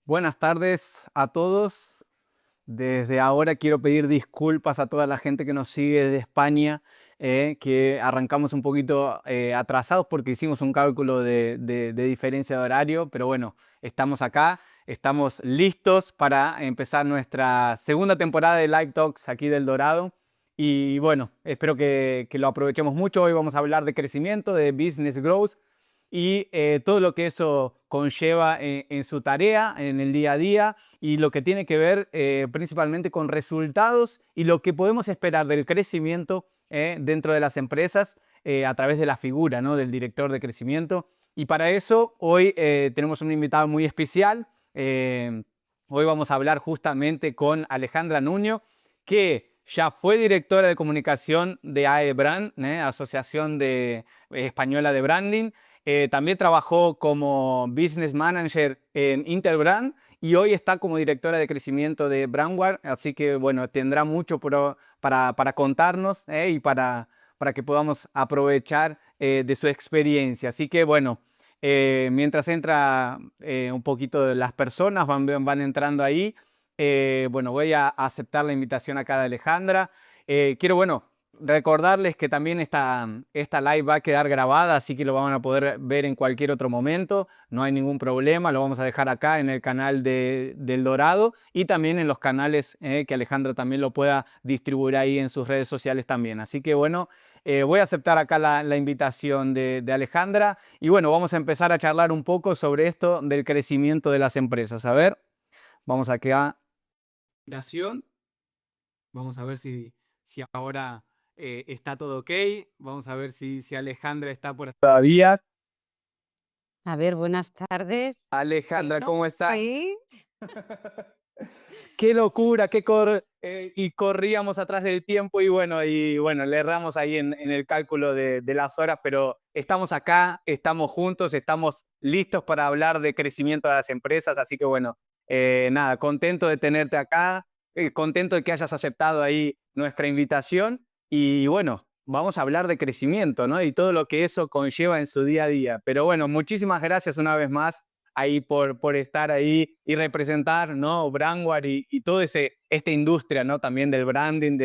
Buenas tardes a todos. Desde ahora quiero pedir disculpas a toda la gente que nos sigue de España, que arrancamos un poquito atrasados porque hicimos un cálculo de diferencia de horario, pero bueno, estamos acá, estamos listos para empezar nuestra segunda temporada de Live Talks aquí del Dorado. Y bueno, espero que lo aprovechemos mucho. Hoy vamos a hablar de crecimiento, de business growth y todo lo que eso conlleva en su tarea, en el día a día y lo que tiene que ver principalmente con resultados y lo que podemos esperar del crecimiento dentro de las empresas a través de la figura, ¿no?, del director de crecimiento. Y para eso hoy tenemos un invitado muy especial. Hoy vamos a hablar justamente con Alejandra Nuño, que ya fue directora de comunicación de AEBRAND, Asociación Española de Branding. También trabajó como Business Manager en Interbrand y hoy está como directora de crecimiento de Brandware, así que bueno, tendrá mucho para contarnos y para que podamos aprovechar de su experiencia. Así que bueno, mientras entra un poquito de las personas, van entrando ahí, bueno, voy a aceptar la invitación acá de Alejandra. Quiero, bueno, recordarles que también esta live va a quedar grabada, así que lo van a poder ver en cualquier otro momento, no hay ningún problema, lo vamos a dejar acá en el canal del Dorado y también en los canales que Alejandra también lo pueda distribuir ahí en sus redes sociales también. Así que bueno, voy a aceptar acá la invitación de Alejandra y bueno, vamos a empezar a charlar un poco sobre esto del crecimiento de las empresas. A ver, vamos a quedar. Vamos a ver si ahora está todo ok. Vamos a ver si Alejandra está por aquí todavía. A ver, buenas tardes. Alejandra, Bueno, ¿cómo estás? ahí. Qué locura, y corríamos atrás del tiempo y bueno, le erramos ahí en el cálculo de las horas, pero estamos acá, estamos juntos, estamos listos para hablar de crecimiento de las empresas, así que bueno, nada, contento de tenerte acá, contento de que hayas aceptado ahí nuestra invitación y bueno, vamos a hablar de crecimiento, ¿no? Y todo lo que eso conlleva en su día a día. Pero bueno, muchísimas gracias una vez más ahí por estar ahí y representar, ¿no?, Brandware y todo esta industria, ¿no?, también del branding,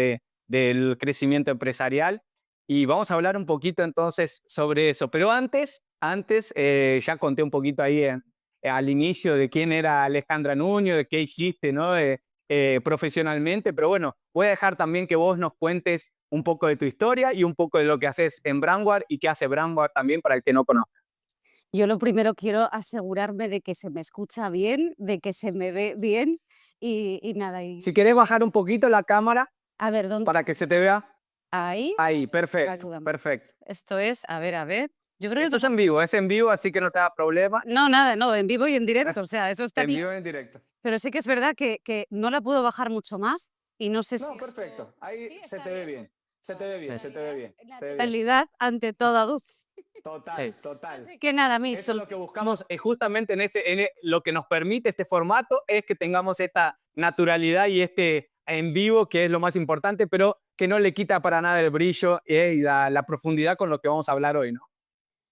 del crecimiento empresarial. Y vamos a hablar un poquito entonces sobre eso. Pero antes ya conté un poquito ahí al inicio de quién era Alejandra Nuño, de qué hiciste, ¿no?, profesionalmente. Pero bueno, voy a dejar también que vos nos cuentes un poco de tu historia y un poco de lo que haces en Brandware y qué hace Brandware también para el que no conozca. Yo lo primero quiero asegurarme de que se me escucha bien, de que se me ve bien y nada. Si querés bajar un poquito la cámara A ver, ¿dónde? para que se te vea. Ahí. Ahí, perfecto, Ayúdame. perfecto. Esto es, a ver, a ver. Yo creo Esto que... es en vivo, así que no te da problema. No, nada, no, en vivo y en directo, o sea, eso está En bien. vivo y en directo. Pero sí que es verdad que no la puedo bajar mucho más y no sé si No, esto... perfecto. Ahí Sí, se está te ve bien. bien. Se te ve bien, se te ve bien. Se ve bien. Realidad ante todo. Total, total. Así que nada, Eso es lo que buscamos, justamente lo que nos permite este formato es que tengamos esta naturalidad y este en vivo, que es lo más importante, pero que no le quita para nada el brillo y la profundidad con lo que vamos a hablar hoy, ¿no?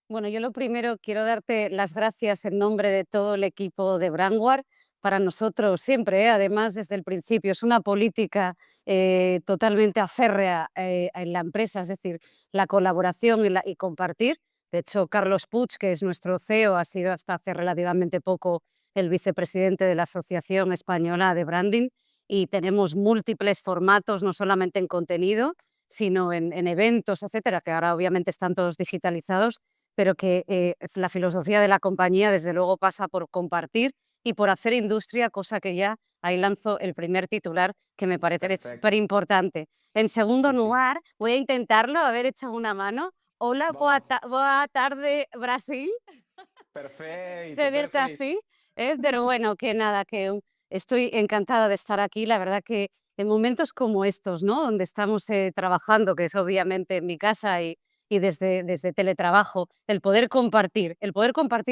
Bueno, yo lo primero quiero darte las gracias en nombre de todo el equipo de Brandware. Para nosotros siempre, además desde el principio, es una política totalmente aférrea en la empresa, es decir, la colaboración y compartir. De hecho, Carlos Puig, que es nuestro CEO, ha sido hasta hace relativamente poco el vicepresidente de la Asociación Española de Branding y tenemos múltiples formatos, no solamente en contenido, sino en eventos, etcétera, que ahora obviamente están todos digitalizados, pero que la filosofía de la compañía desde luego pasa por compartir y por hacer industria, cosa que ya ahí lanzo el primer titular que me parece súper Perfecto. importante. En segundo Sí, sí. lugar, voy a intentarlo, a ver, echado una mano. Hola, Vamos. boa tarde, Brasil. Perfecto, Se dice perfecto. así, pero bueno, que nada, estoy encantada de estar aquí. La verdad que en momentos como estos, ¿no?, donde estamos trabajando, que es obviamente en mi casa y desde teletrabajo, el poder compartir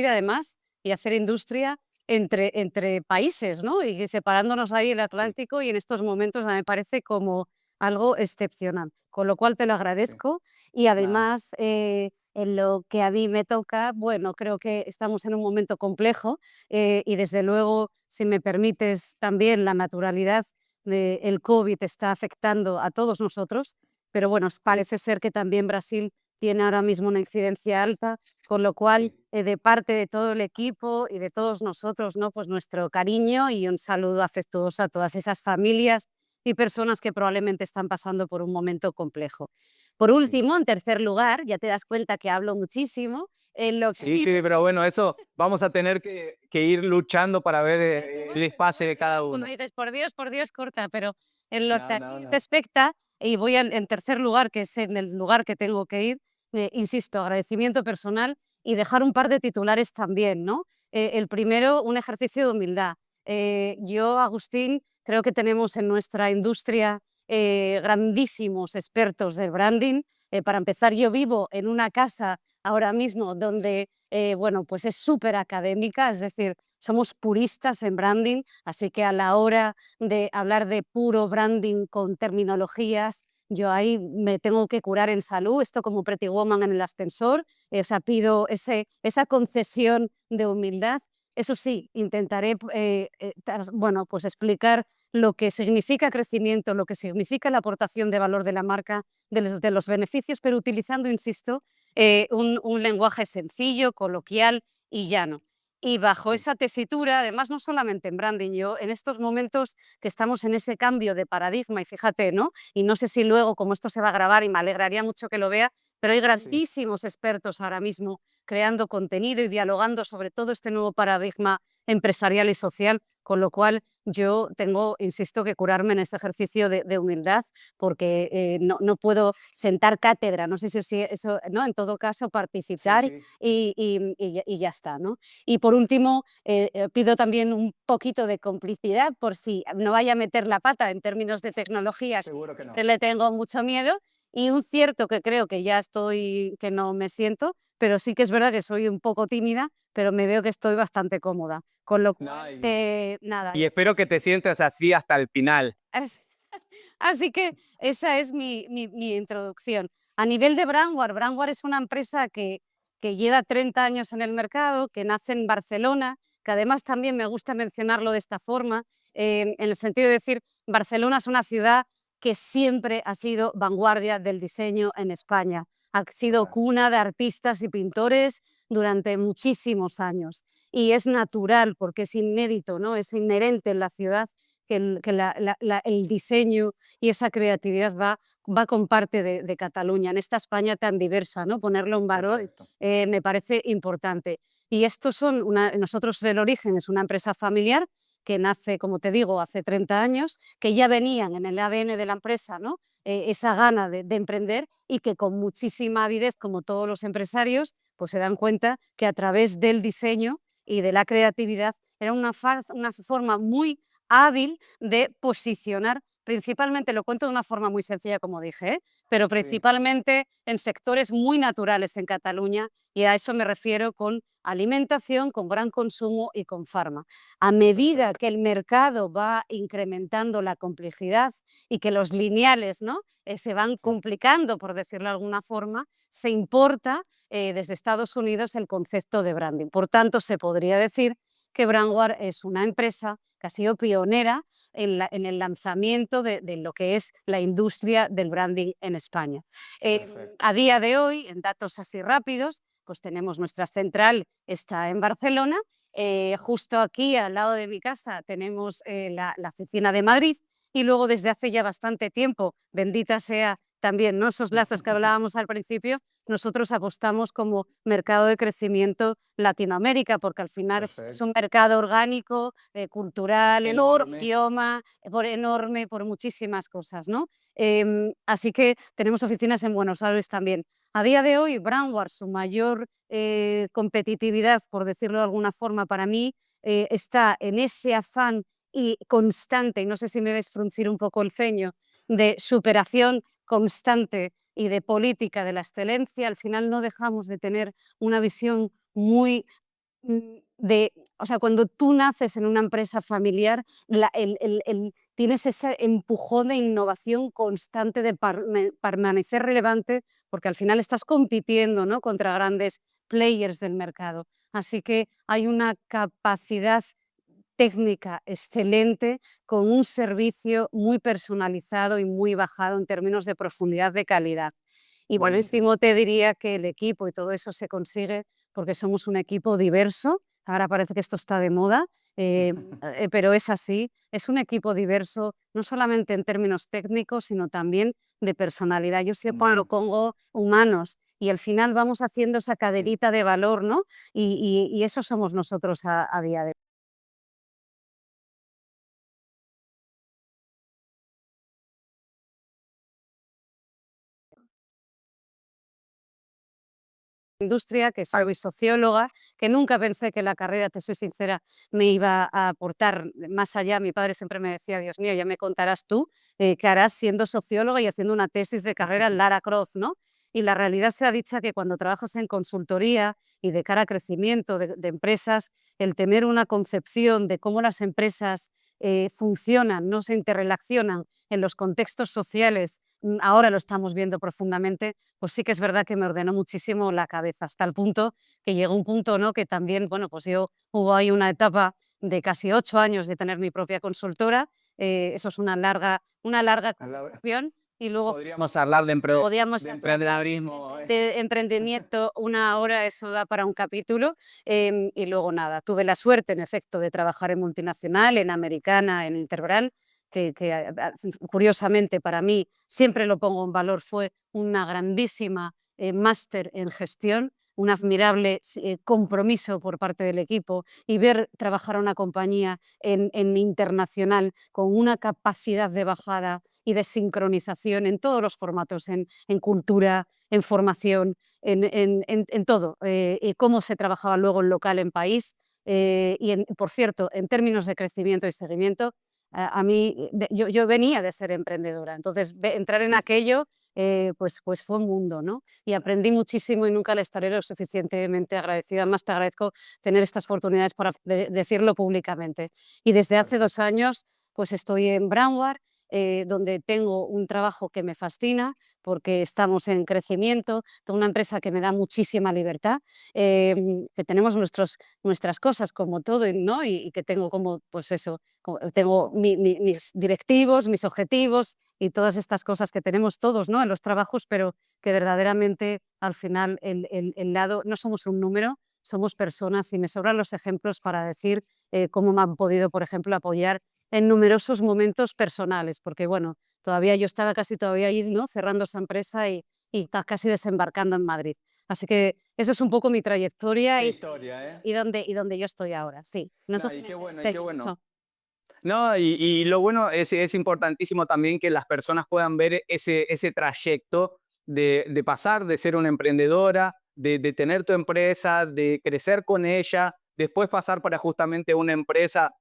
además y hacer industria entre países, ¿no?, y separándonos ahí el Sí. Atlántico y en estos momentos me parece como algo excepcional. Con lo cual te lo Sí, agradezco y nada. además en lo que a mí me toca, bueno, creo que estamos en un momento complejo y desde luego, si me permites también la naturalidad el COVID está afectando a todos nosotros, pero bueno, parece ser que también Brasil tiene ahora mismo una incidencia alta, con lo cual, Sí, de parte de todo el equipo y de todos nosotros, ¿no? Pues nuestro cariño y un saludo afectuoso a todas esas familias y personas que probablemente están pasando por un momento complejo. Por sí. último, en tercer lugar, ya te das cuenta que hablo muchísimo, en lo que Sí, sí, pero bueno, eso vamos a tener que ir luchando para ver el espacio de cada como uno. dices, por Dios, corta, pero en lo que No, a no, mí no. respecta, y voy en tercer lugar, que es en el lugar que tengo que ir, insisto, agradecimiento personal y dejar un par de titulares también, ¿no? El primero, un ejercicio de humildad. Yo, Agustín, creo que tenemos en nuestra industria grandísimos expertos de branding. Para empezar, yo vivo en una casa ahora mismo donde, bueno, pues es súper académica, es decir, somos puristas en branding, así que a la hora de hablar de puro branding con terminologías, yo ahí me tengo que curar en salud, esto como Pretty Woman en el ascensor, o sea, pido esa concesión de humildad. Eso sí, intentaré bueno, pues explicar lo que significa crecimiento, lo que significa la aportación de valor de la marca, de los beneficios, pero utilizando, insisto, un lenguaje sencillo, coloquial y llano. Y bajo Sí, esa tesitura, además, no solamente en branding, yo en estos momentos que estamos en ese cambio de paradigma, y fíjate, ¿no? Y no sé si luego, como esto se va a grabar, y me alegraría mucho que lo vea, pero hay sí. grandísimos expertos ahora mismo creando contenido y dialogando sobre todo este nuevo paradigma empresarial y social, con lo cual yo tengo, insisto, que curarme en este ejercicio de humildad, porque no puedo sentar cátedra, no sé si eso, ¿no? En todo caso, Sí, participar sí, y ya está, ¿no? Y por último, pido también un poquito de complicidad por si no vaya a meter la pata en términos de tecnologías, seguro que siempre no. le tengo mucho miedo, y un cierto que creo que ya estoy, que no me siento, pero sí que es verdad que soy un poco tímida, pero me veo que estoy bastante cómoda. Con lo No, cual, nada, y espero que te sientas así hasta el final. es- así que esa es mi introducción. A nivel de Brandware, Brandware es una empresa que lleva 30 años en el mercado, que nace en Barcelona, que además también me gusta mencionarlo de esta forma, en el sentido de decir, Barcelona es una ciudad que siempre ha sido vanguardia del diseño en España. Ha sido Total. cuna de artistas y pintores durante muchísimos años. Y es natural, porque es inédito, ¿no? Es inherente en la ciudad que el diseño y esa creatividad va con parte de Cataluña, en esta España tan diversa, ¿no? Ponerlo en valor Perfecto. me parece importante. Y estos son, nosotros el origen es una empresa familiar que nace, como te digo, hace 30 años, que ya venían en el ADN de la empresa, ¿no? Esa gana de emprender y que con muchísima avidez, como todos los empresarios, pues se dan cuenta que a través del diseño y de la creatividad era una forma muy hábil de posicionar, principalmente, lo cuento de una forma muy sencilla, como dije, pero Sí, principalmente en sectores muy naturales en Cataluña, y a eso me refiero con alimentación, con gran consumo y con farma. A medida perfecto. que el mercado va incrementando la complejidad y que los lineales, ¿no? Se van Sí, complicando, por decirlo de alguna forma, se importa desde Estados Unidos el concepto de branding. Por tanto, se podría decir que Brandware es una empresa que ha sido pionera en el lanzamiento de lo que es la industria del branding en España. perfecto. A día de hoy, en datos así rápidos, pues tenemos nuestra central, está en Barcelona, justo aquí al lado de mi casa tenemos la oficina de Madrid, y luego desde hace ya bastante tiempo, bendita sea también, ¿no? Esos lazos que hablábamos al principio, nosotros apostamos como mercado de crecimiento Latinoamérica, porque al final es un Perfecto. mercado orgánico, cultural, Enorme. idioma, por enorme, por muchísimas cosas, ¿no? Así que tenemos oficinas en Buenos Aires también. A día de hoy, Brandware, su mayor competitividad, por decirlo de alguna forma, para mí, está en ese afán y constante, y no sé si me ves fruncir un poco el ceño, de superación constante y de política de la excelencia. Al final no dejamos de tener una visión muy o sea, cuando tú naces en una empresa familiar, tienes ese empujón de innovación constante, de permanecer relevante, porque al final estás compitiendo, ¿no?, contra grandes players del mercado. Así que hay una capacidad técnica excelente, con un servicio muy personalizado y muy bajado en términos de profundidad de calidad. Y por Buenísimo. último, te diría que el equipo y todo eso se consigue porque somos un equipo diverso. Ahora parece que esto está de moda, pero es así. Es un equipo diverso, no solamente en términos técnicos, sino también de personalidad. Yo siempre lo Humanos. pongo humanos y al final vamos haciendo esa Sí. caderita de valor, ¿no? Y eso somos nosotros a día de hoy. Industria, que soy socióloga, que nunca pensé que la carrera, te soy sincera, me iba a aportar más allá. Mi padre siempre me decía: "Dios mío, ya me contarás tú, qué harás siendo socióloga y haciendo una tesis de carrera en Lara Croft", ¿no? Y la realidad sea dicha que cuando trabajas en consultoría y de cara a crecimiento de empresas, el tener una concepción de cómo las empresas, funcionan, no se interrelacionan en los contextos sociales, ahora lo estamos viendo profundamente, pues sí que es verdad que me ordenó muchísimo la cabeza, hasta el punto que llegó un punto, ¿no?, que también, bueno, pues yo hubo ahí una etapa de casi 8 años de tener mi propia consultora, eso es una larga A la- conversación, y luego Podríamos hablar podíamos de hablar emprendedorismo. de emprendimiento una hora, eso da para un capítulo, y luego nada, tuve la suerte, en efecto, de trabajar en multinacional, en Americana, en Interbrand, curiosamente para mí, siempre lo pongo en valor, fue una grandísima máster en gestión, un admirable compromiso por parte del equipo, y ver trabajar a una compañía en internacional con una capacidad de bajada y de sincronización en todos los formatos, en cultura, en formación, en todo, y cómo se trabajaba luego en local, en país, por cierto, en términos de crecimiento y seguimiento, a mí, yo venía de ser emprendedora, entonces entrar en aquello, pues fue un mundo, ¿no? Y aprendí muchísimo y nunca le estaré lo suficientemente agradecida. Más te agradezco tener estas oportunidades para decirlo públicamente. Y desde hace 2 años, pues estoy en Brandware, donde tengo un trabajo que me fascina porque estamos en crecimiento, tengo una empresa que me da muchísima libertad, que tenemos nuestras cosas como todo, ¿no? Y que tengo como, pues eso, tengo mis directivos, mis objetivos y todas estas cosas que tenemos todos, ¿no?, en los trabajos, pero que verdaderamente al final el lado, no somos un número, somos personas, y me sobran los ejemplos para decir cómo me han podido, por ejemplo, apoyar en numerosos momentos personales, porque bueno, todavía yo estaba casi todavía ahí, ¿no?, cerrando esa empresa y casi desembarcando en Madrid. Así que esa es un poco mi trayectoria Qué y, historia, ¿eh? y donde yo estoy ahora, sí. No sé No, si y me qué bueno, y entendiste qué bueno. mucho. No, y lo bueno es importantísimo también que las personas puedan ver ese trayecto de pasar de ser una emprendedora, de tener tu empresa, de crecer con ella, después pasar para justamente una empresa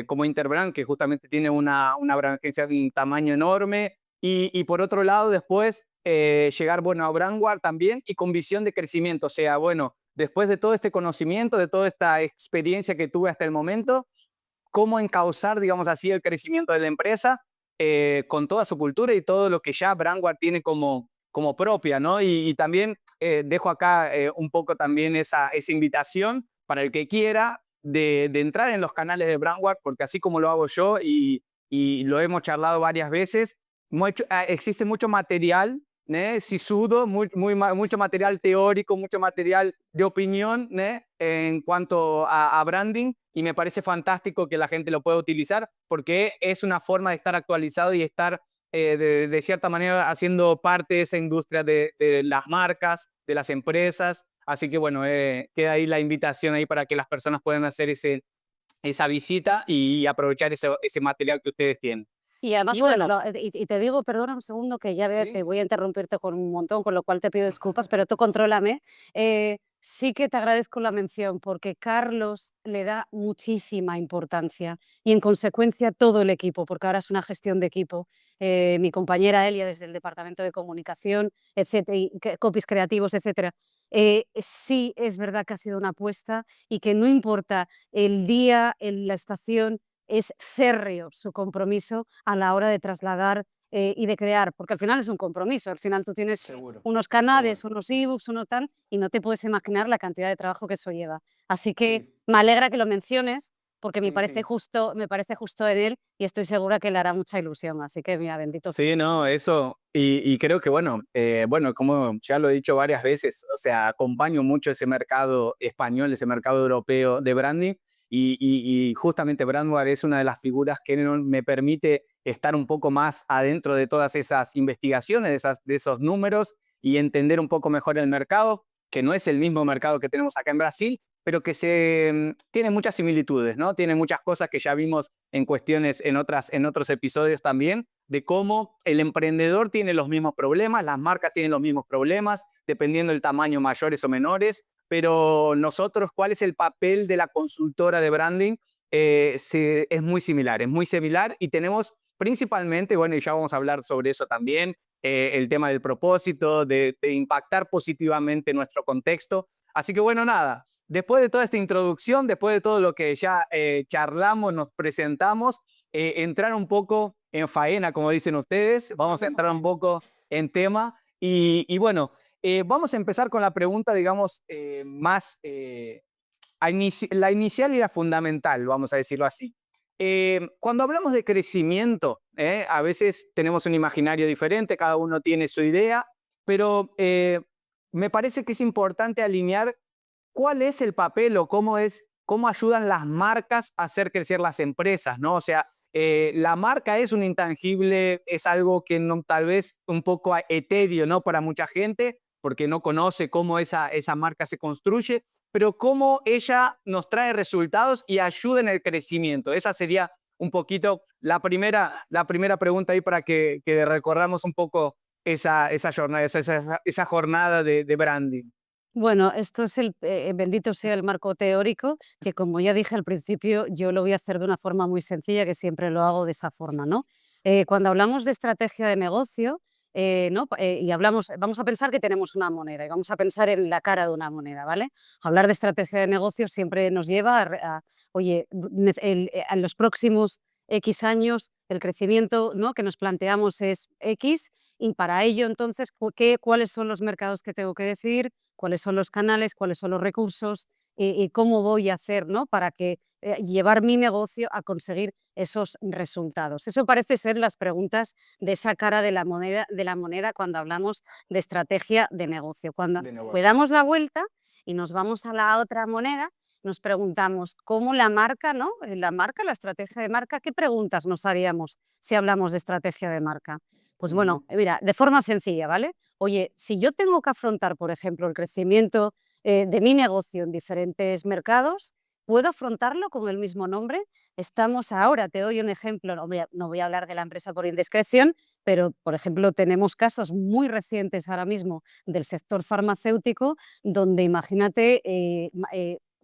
como Interbrand, que justamente tiene una franquicia de un tamaño enorme, y por otro lado después llegar, bueno, a Brandware también y con visión de crecimiento, o sea, bueno, después de todo este conocimiento, de toda esta experiencia que tuve hasta el momento, cómo encauzar, digamos así, el crecimiento de la empresa con toda su cultura y todo lo que ya Brandware tiene como propia, ¿no? Y también dejo acá un poco también esa invitación para el que quiera de entrar en los canales de Brandware, porque así como lo hago yo y lo hemos charlado varias veces, existe mucho material, ¿né? Sisudo, mucho material teórico, mucho material de opinión, ¿né?, en cuanto a branding, y me parece fantástico que la gente lo pueda utilizar porque es una forma de estar actualizado y estar de cierta manera haciendo parte de esa industria de las marcas, de las empresas. Así que bueno, queda ahí la invitación ahí para que las personas puedan hacer esa visita y aprovechar ese material que ustedes tienen. Y además, Y bueno, bueno, y te digo, perdona un segundo, que ya veo que sí, voy a interrumpirte con un montón, con lo cual te pido disculpas, pero tú contrólame. sí que te agradezco la mención porque Carlos le da muchísima importancia y en consecuencia todo el equipo, porque ahora es una gestión de equipo. Mi compañera Elia desde el departamento de comunicación, etcétera, y copies creativos, etcétera. Sí es verdad que ha sido una apuesta y que no importa el día, la estación, es férreo su compromiso a la hora de trasladar y de crear, porque al final es un compromiso, al final tú tienes Seguro, unos seguro. canales, unos ebooks, uno tal, y no te puedes imaginar la cantidad de trabajo que eso lleva. Así que Sí, me alegra que lo menciones, porque sí, sí. me parece justo en él y estoy segura que le hará mucha ilusión. Así que mira, bendito sea. Sí, no, eso, y creo que bueno, como ya lo he dicho varias veces, o sea, acompaño mucho ese mercado español, ese mercado europeo de branding, y justamente Brandware es una de las figuras que me permite estar un poco más adentro de todas esas investigaciones, de esos números, y entender un poco mejor el mercado, que no es el mismo mercado que tenemos acá en Brasil, pero que tiene muchas similitudes, ¿no? Tiene muchas cosas que ya vimos en cuestiones en otros episodios también, de cómo el emprendedor tiene los mismos problemas, las marcas tienen los mismos problemas, dependiendo del tamaño, mayores o menores, pero nosotros, ¿cuál es el papel de la consultora de branding? Es muy similar y tenemos principalmente, bueno, y ya vamos a hablar sobre eso también, el tema del propósito, de impactar positivamente nuestro contexto. Así que bueno, nada, después de toda esta introducción, después de todo lo que ya charlamos, nos presentamos, entrar un poco en faena, como dicen ustedes, vamos a entrar un poco en tema y bueno, vamos a empezar con la pregunta, digamos, más, la inicial y la fundamental, vamos a decirlo así. Cuando hablamos de crecimiento, a veces tenemos un imaginario diferente, cada uno tiene su idea, pero me parece que es importante alinear cuál es el papel o cómo ayudan las marcas a hacer crecer las empresas, ¿no? O sea, la marca es un intangible, es algo que no, tal vez un poco etéreo, ¿no? Para mucha gente, porque no conoce cómo esa marca se construye, pero cómo ella nos trae resultados y ayuda en el crecimiento. Esa sería un poquito la primera pregunta ahí para que recorramos un poco esa jornada, esa jornada de branding. Bueno, esto es bendito sea el marco teórico, que como ya dije al principio, yo lo voy a hacer de una forma muy sencilla, que siempre lo hago de esa forma, ¿no? Cuando hablamos de estrategia de negocio, ¿no? Y hablamos, vamos a pensar que tenemos una moneda y vamos a pensar en la cara de una moneda, ¿vale? Hablar de estrategia de negocio siempre nos lleva oye, en los próximos X años el crecimiento, ¿no?, que nos planteamos es X y para ello entonces, ¿cuáles son los mercados que tengo que decidir? ¿Cuáles son los canales? ¿Cuáles son los recursos? Y cómo voy a hacer, ¿no?, para llevar mi negocio a conseguir esos resultados. Eso parece ser las preguntas de esa cara de la moneda cuando hablamos de estrategia de negocio. Cuando De le negocio. damos la vuelta y nos vamos a la otra moneda, nos preguntamos cómo la marca, ¿no? La marca, la estrategia de marca, ¿qué preguntas nos haríamos si hablamos de estrategia de marca? Pues Ujú. bueno, mira, de forma sencilla, ¿vale? Oye, si yo tengo que afrontar, por ejemplo, el crecimiento de mi negocio en diferentes mercados, ¿puedo afrontarlo con el mismo nombre? Estamos ahora, te doy un ejemplo, no voy a hablar de la empresa por indiscreción, pero, por ejemplo, tenemos casos muy recientes ahora mismo del sector farmacéutico, donde imagínate,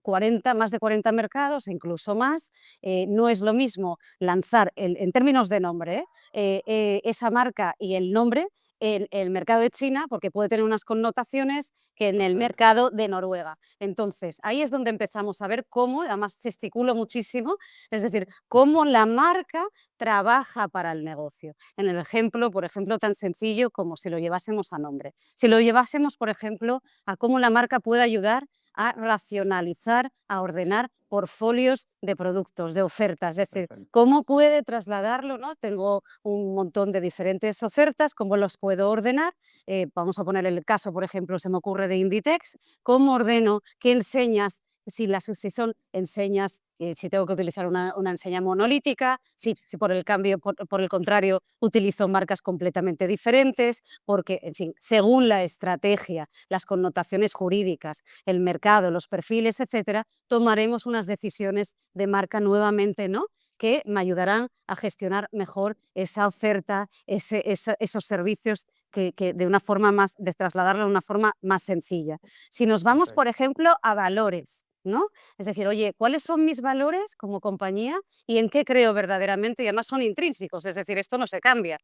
40, más de 40 mercados, incluso más. No es lo mismo lanzar, en términos de nombre, esa marca y el nombre en el mercado de China, porque puede tener unas connotaciones que en el Perfecto. mercado de Noruega. Entonces, ahí es donde empezamos a ver cómo, además gesticulo muchísimo, es decir, cómo la marca trabaja para el negocio. En el ejemplo, por ejemplo, tan sencillo como si lo llevásemos a nombre. Si lo llevásemos, por ejemplo, a cómo la marca puede ayudar a racionalizar, a ordenar portfolios de productos, de ofertas, es decir, Perfecto. cómo puede trasladarlo, ¿no? Tengo un montón de diferentes ofertas, cómo los puedo ordenar. Vamos a poner el caso, por ejemplo, se me ocurre de Inditex, cómo ordeno, qué enseñas, si son enseñas, si tengo que utilizar una enseña monolítica, si por el cambio, por el contrario, utilizo marcas completamente diferentes, porque, en fin, según la estrategia, las connotaciones jurídicas, el mercado, los perfiles, etcétera, tomaremos unas decisiones de marca nuevamente, ¿no?, que me ayudarán a gestionar mejor esa oferta, esos servicios que de una forma más, de trasladarlo de una forma más sencilla. Si nos vamos, por Perfecto. ejemplo, a valores, ¿no? Es decir, oye, ¿cuáles son mis valores como compañía y en qué creo verdaderamente? Y además son intrínsecos, es decir, esto no se cambia.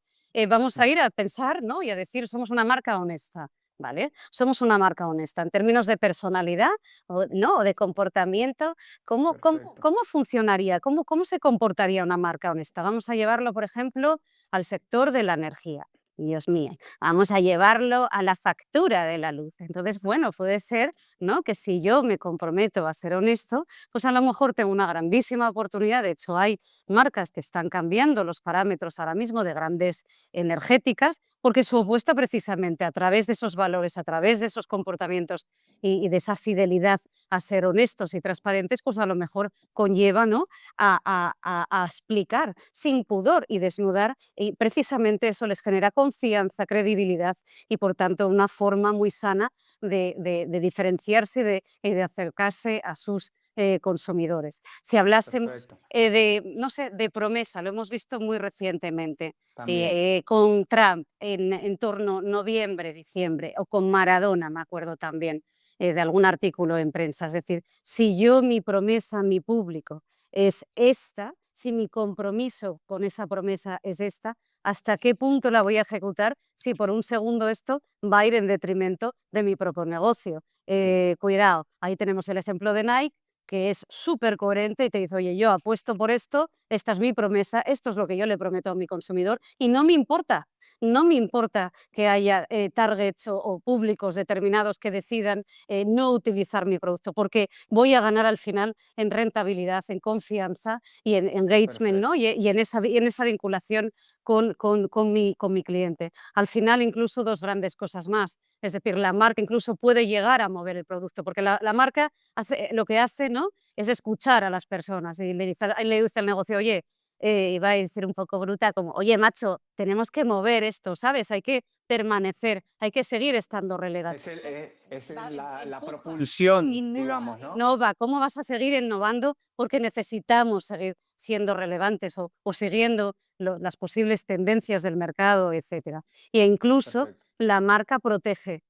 Vamos a ir a pensar, ¿no? Y a decir, somos una marca honesta, ¿vale? Somos una marca honesta en términos de personalidad, o, ¿no? O de comportamiento. Perfecto. ¿Cómo funcionaría? ¿Cómo se comportaría una marca honesta? Vamos a llevarlo, por ejemplo, al sector de la energía. Dios mío, vamos a llevarlo a la factura de la luz. Entonces, bueno, puede ser, ¿no?, que si yo me comprometo a ser honesto, pues a lo mejor tengo una grandísima oportunidad. De hecho, hay marcas que están cambiando los parámetros ahora mismo de grandes energéticas porque su apuesta precisamente a través de esos valores, a través de esos comportamientos y de esa fidelidad a ser honestos y transparentes, pues a lo mejor conlleva, ¿no?, a explicar sin pudor y desnudar, y precisamente eso les genera confianza, credibilidad y por tanto una forma muy sana de diferenciarse y de acercarse a sus consumidores. Si hablásemos Perfecto. de, no sé, de promesa, lo hemos visto muy recientemente, También. con Trump en torno a noviembre, diciembre, o con Maradona, me acuerdo también de algún artículo en prensa. Es decir, si yo mi promesa a mi público es esta, si mi compromiso con esa promesa es esta, ¿hasta qué punto la voy a ejecutar si por un segundo esto va a ir en detrimento de mi propio negocio? Sí. Cuidado, ahí tenemos el ejemplo de Nike, que es súper coherente y te dice, oye, yo apuesto por esto, esta es mi promesa, esto es lo que yo le prometo a mi consumidor y no me importa. No me importa que haya targets o públicos determinados que decidan no utilizar mi producto, porque voy a ganar al final en rentabilidad, en confianza y en engagement, ¿no? Perfecto. Y en esa vinculación con mi cliente. Al final, incluso dos grandes cosas más. Es decir, la marca incluso puede llegar a mover el producto, porque la marca lo que hace, ¿no?, es escuchar a las personas y le dice al negocio, oye, iba a decir un poco bruta, como, oye, macho, tenemos que mover esto, ¿sabes? Hay que permanecer, hay que seguir estando Es, relegantes. la Empuja, propulsión, innova, digamos, ¿no? innova. ¿Cómo vas a seguir innovando? Porque necesitamos seguir siendo relevantes o siguiendo las posibles tendencias del mercado, etcétera. E incluso Perfecto. la marca protege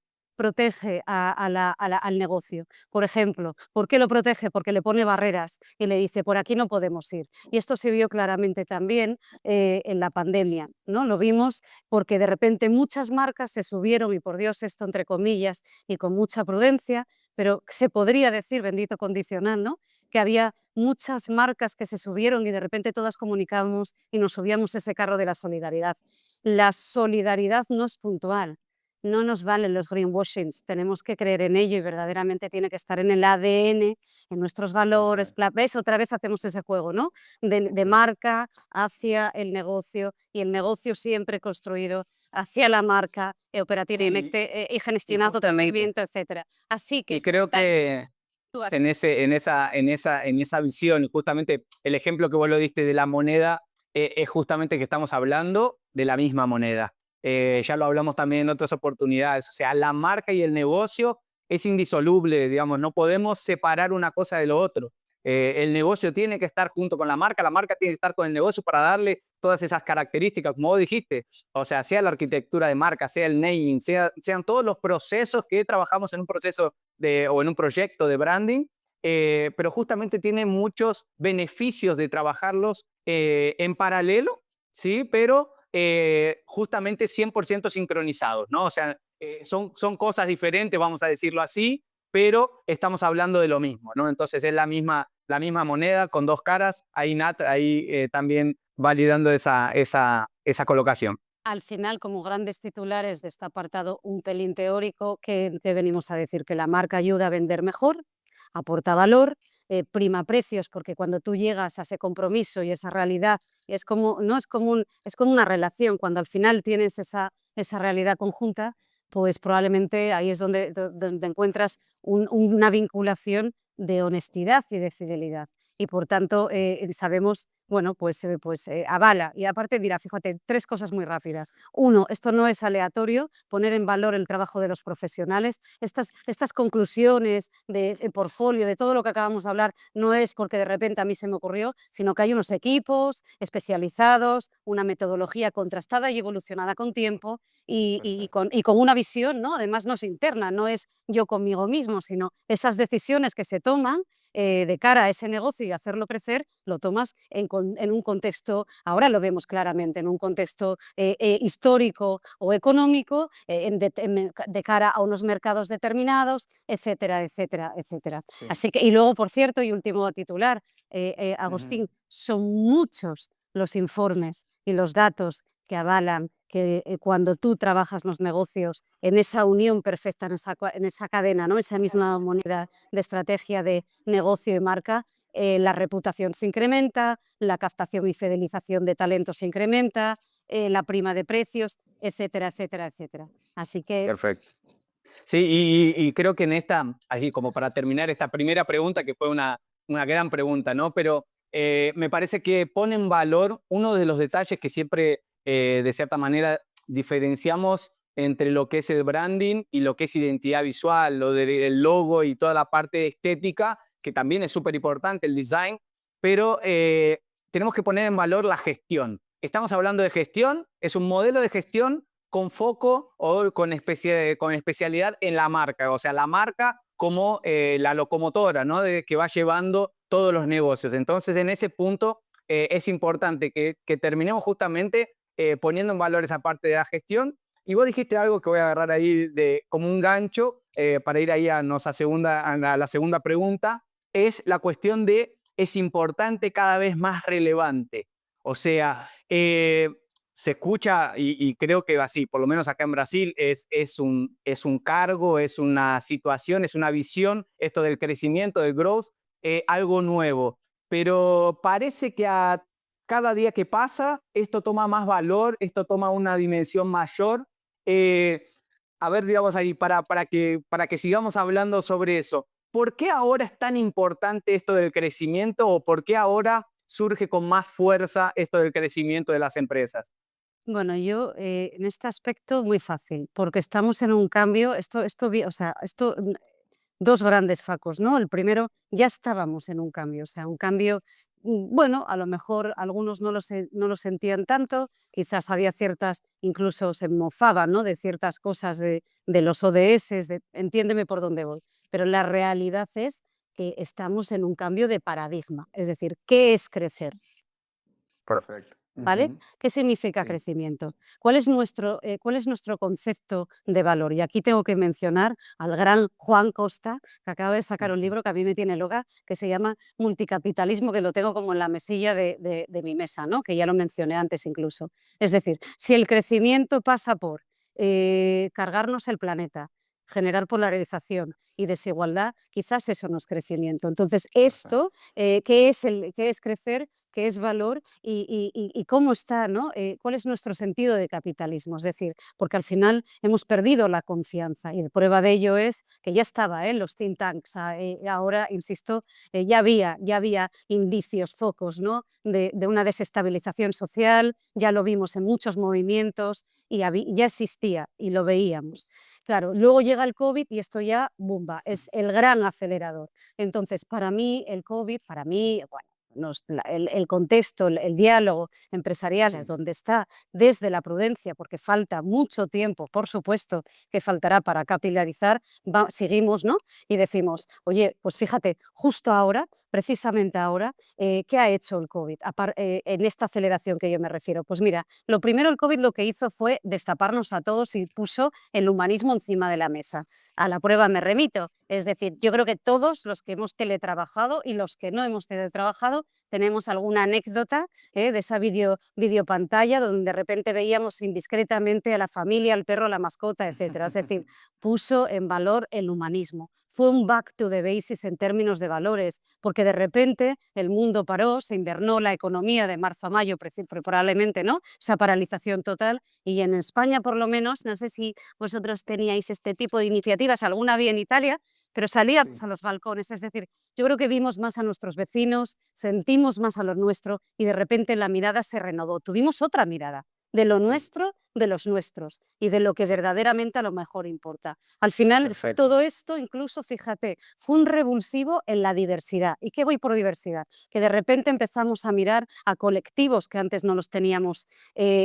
al negocio. Por ejemplo, ¿por qué lo protege? Porque le pone barreras y le dice, por aquí no podemos ir. Y esto se vio claramente también en la pandemia, ¿no? Lo vimos porque de repente muchas marcas se subieron, y por Dios esto entre comillas y con mucha prudencia, pero se podría decir, bendito condicional, ¿no?, que había muchas marcas que se subieron y de repente todas comunicábamos y nos subíamos ese carro de la solidaridad. La solidaridad no es puntual. No nos valen los greenwashings, tenemos que creer en ello y verdaderamente tiene que estar en el ADN, en nuestros valores. Perfecto. ¿Ves? Otra vez hacemos ese juego, ¿no? De Sí. marca hacia el negocio y el negocio siempre construido hacia la marca Sí, operativamente y y gestionado justamente. movimiento, etcétera. Así Y que, creo tal, que tú has- en esa visión, y justamente el ejemplo que vos lo diste de la moneda, es justamente que estamos hablando de la misma moneda. Ya lo hablamos también en otras oportunidades. O sea, la marca y el negocio es indisoluble, digamos, no podemos separar una cosa de lo otro. El negocio tiene que estar junto con la marca tiene que estar con el negocio para darle todas esas características, como vos dijiste. O sea, sea la arquitectura de marca, sea el naming, sean todos los procesos que trabajamos en un proceso o en un proyecto de branding, pero justamente tiene muchos beneficios de trabajarlos en paralelo, ¿sí? Pero justamente 100% sincronizados, ¿no? O sea, son cosas diferentes, vamos a decirlo así, pero estamos hablando de lo mismo, ¿no? Entonces es la misma moneda con dos caras, ahí Nat, ahí también validando esa colocación. Al final, como grandes titulares de este apartado un pelín teórico, que venimos a decir que la marca ayuda a vender mejor, aporta valor, prima precios, porque cuando tú llegas a ese compromiso y esa realidad, es como, no es como, es como una relación, cuando al final tienes esa realidad conjunta, pues probablemente ahí es donde encuentras una vinculación de honestidad y de fidelidad. Y por tanto, sabemos bueno, pues avala. Y aparte, mira, fíjate, 3 cosas muy rápidas. Uno, esto no es aleatorio, poner en valor el trabajo de los profesionales. Estas conclusiones de portfolio, de todo lo que acabamos de hablar, no es porque de repente a mí se me ocurrió, sino que hay unos equipos especializados, una metodología contrastada y evolucionada con tiempo y con una visión, ¿no? Además, no es interna, no es yo conmigo mismo, sino esas decisiones que se toman de cara a ese negocio y hacerlo crecer, lo tomas en un contexto, ahora lo vemos claramente, en un contexto histórico o económico, de cara a unos mercados determinados, etcétera, etcétera, etcétera. Sí. Así que, y luego, por cierto, y último titular, Ujú. Agustín, son muchos los informes y los datos que avalan que cuando tú trabajas los negocios en esa unión perfecta, en esa cadena, ¿no? Esa misma moneda de estrategia de negocio y marca, la reputación se incrementa, la captación y fidelización de talentos se incrementa, la prima de precios, etcétera, etcétera, etcétera. Así que, Perfecto. Sí, y creo que en esta, así como para terminar esta primera pregunta, que fue una gran pregunta, ¿no? Pero me parece que pone en valor uno de los detalles que siempre, de cierta manera, diferenciamos entre lo que es el branding y lo que es identidad visual, lo del logo y toda la parte estética, que también es súper importante, el design, pero tenemos que poner en valor la gestión. Estamos hablando de gestión, es un modelo de gestión con foco o con especialidad en la marca, o sea, la marca como la locomotora, ¿no? Que va llevando todos los negocios. Entonces, en ese punto es importante que terminemos justamente poniendo en valor esa parte de la gestión. Y vos dijiste algo que voy a agarrar ahí como un gancho para ir ahí a la segunda pregunta, es la cuestión de es importante cada vez más relevante. O sea, se escucha y creo que así, por lo menos acá en Brasil, es un cargo, es una situación, es una visión, esto del crecimiento, del growth, algo nuevo. Pero parece que a cada día que pasa, esto toma más valor, esto toma una dimensión mayor. Eh, a ver, digamos ahí, para que sigamos hablando sobre eso. ¿Por qué ahora es tan importante esto del crecimiento o por qué ahora surge con más fuerza esto del crecimiento de las empresas? bueno, yo en este aspecto muy fácil, porque estamos en un cambio, o sea, dos grandes focos, ¿no? El primero, ya estábamos en un cambio, o sea, un cambio, bueno, a lo mejor algunos no lo sentían tanto, quizás había ciertas, incluso se mofaban, ¿no? De ciertas cosas de los ODS, entiéndeme por dónde voy, pero la realidad es que estamos en un cambio de paradigma, es decir, ¿qué es crecer? Perfecto. ¿Vale? Ujú. ¿Qué significa Sí. crecimiento? Cuál es nuestro concepto de valor? Y aquí tengo que mencionar al gran Juan Costa, que acaba de sacar un Ujú. libro que a mí me tiene loca, que se llama Multicapitalismo, que lo tengo como en la mesilla de mi mesa, ¿no? Que ya lo mencioné antes incluso. Es decir, si el crecimiento pasa por cargarnos el planeta, generar polarización y desigualdad, quizás eso no es crecimiento. Entonces, Perfecto. esto, qué es crecer? ¿Qué es valor? Y cómo está, ¿no? ¿Cuál es nuestro sentido de capitalismo? Es decir, porque al final hemos perdido la confianza y prueba de ello es que ya estaba en los think tanks, ahora, insisto, ya había indicios, focos, ¿no? De una desestabilización social, ya lo vimos en muchos movimientos y ya existía y lo veíamos. Claro, luego llega el COVID y esto ya, ¡bumba!, es el gran acelerador. Entonces, para mí, el COVID, para mí, bueno, el contexto, el diálogo empresarial es Sí. donde está desde la prudencia, porque falta mucho tiempo, por supuesto, que faltará para capilarizar, seguimos, ¿no? Y decimos, oye, pues fíjate, justo ahora, precisamente ahora, ¿qué ha hecho el COVID en esta aceleración que yo me refiero? Pues mira, lo primero el COVID lo que hizo fue destaparnos a todos y puso el humanismo encima de la mesa. A la prueba me remito. Es decir, yo creo que todos los que hemos teletrabajado y los que no hemos teletrabajado tenemos alguna anécdota de esa videopantalla donde de repente veíamos indiscretamente a la familia, al perro, a la mascota, etcétera. Es decir, puso en valor el humanismo. Fue un back to the basics en términos de valores, porque de repente el mundo paró, se invernó la economía de marzo a mayo, probablemente, ¿no? Esa paralización total. Y en España, por lo menos, no sé si vosotros teníais este tipo de iniciativas, alguna había en Italia, pero salíamos Sí. a los balcones, es decir, yo creo que vimos más a nuestros vecinos, sentimos más a lo nuestro y de repente la mirada se renovó. Tuvimos otra mirada de lo Sí, nuestro, de los nuestros y de lo que sí, verdaderamente a lo mejor importa. Al final, perfecto. todo esto, incluso, fíjate, fue un revulsivo en la diversidad. ¿Y qué voy por diversidad? Que de repente empezamos a mirar a colectivos que antes no los teníamos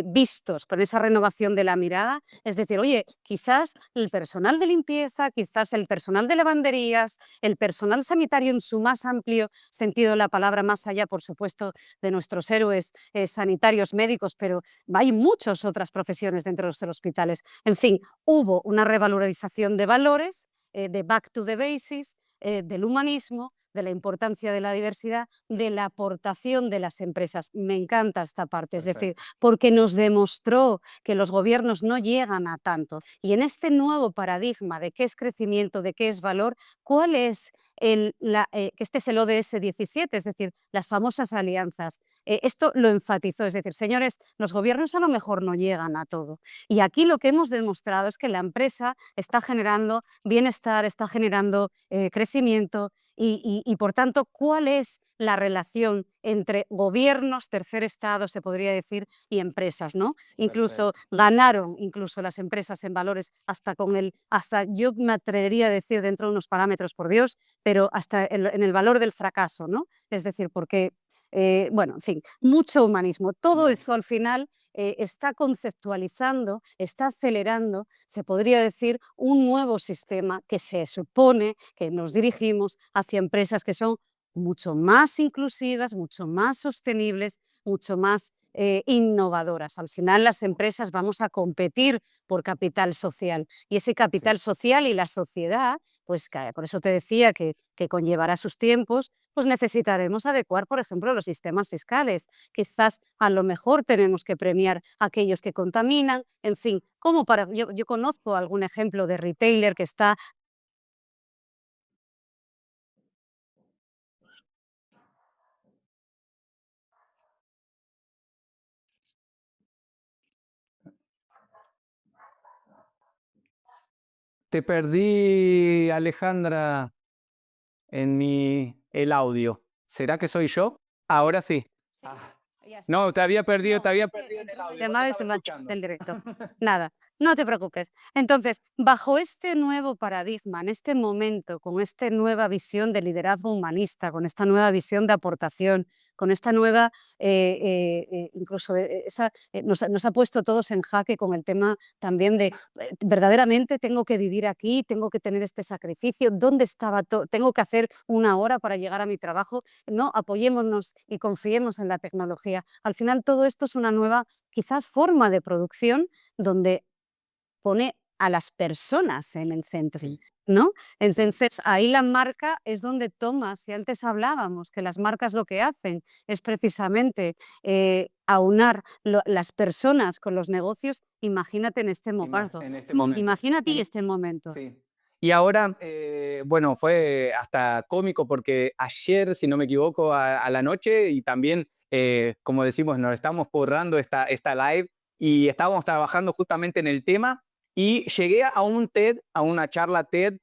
vistos, por esa renovación de la mirada. Es decir, oye, quizás el personal de limpieza, quizás el personal de lavanderías, el personal sanitario en su más amplio sentido de la palabra, más allá, por supuesto, de nuestros héroes sanitarios, médicos, pero hay muchas otras profesiones dentro de los hospitales. En fin, hubo una revalorización de valores, de back to the basics, del humanismo, de la importancia de la diversidad, de la aportación de las empresas. Me encanta esta parte, es decir, Perfecto. porque nos demostró que los gobiernos no llegan a tanto. Y en este nuevo paradigma de qué es crecimiento, de qué es valor, ¿cuál es que este es el ODS 17, es decir, las famosas alianzas? Esto lo enfatizó, es decir, señores, los gobiernos a lo mejor no llegan a todo. Y aquí lo que hemos demostrado es que la empresa está generando bienestar, está generando crecimiento y, por tanto, ¿cuál es la relación entre gobiernos, tercer estado, se podría decir, y empresas, ¿no? Incluso Perfecto. ganaron incluso las empresas en valores hasta yo me atrevería a decir dentro de unos parámetros, por Dios, pero hasta en el valor del fracaso, ¿no? Es decir, porque bueno, en fin, mucho humanismo. Todo Bueno, eso al final está conceptualizando, está acelerando, se podría decir, un nuevo sistema que se supone que nos dirigimos hacia empresas que son mucho más inclusivas, mucho más sostenibles, mucho más innovadoras. Al final las empresas vamos a competir por capital social y ese sí. capital social y la sociedad, pues por eso te decía que conllevará sus tiempos, pues necesitaremos adecuar, por ejemplo, los sistemas fiscales. Quizás a lo mejor tenemos que premiar a aquellos que contaminan, en fin, yo conozco algún ejemplo de retailer que está. Te perdí, Alejandra, el audio. ¿Será que soy yo? Ahora sí. Sí, Ah, ya está. no, te No, había es que perdido en el entró una audio, no te llamada y estaba se me ha hecho escuchando. el directo. Nada, no te preocupes. Entonces, bajo este nuevo paradigma, en este momento, con esta nueva visión de liderazgo humanista, con esta nueva visión de aportación, con esta nueva, incluso nos ha puesto todos en jaque con el tema también de verdaderamente tengo que vivir aquí, tengo que tener este sacrificio, ¿dónde estaba todo? Tengo que hacer una hora para llegar a mi trabajo. No, apoyémonos y confiemos en la tecnología. Al final todo esto es una nueva, quizás, forma de producción donde pone a las personas en el centro, Sí, ¿no? sí. Entonces, ahí la marca es donde toma, si antes hablábamos que las marcas lo que hacen es precisamente aunar las personas con los negocios, imagínate en este momento. En este momento. Imagínate este momento. Sí. Y ahora, bueno, fue hasta cómico porque ayer, si no me equivoco, a la noche y también, como decimos, nos estamos currando esta live y estábamos trabajando justamente en el tema y llegué a un TED, a una charla TED,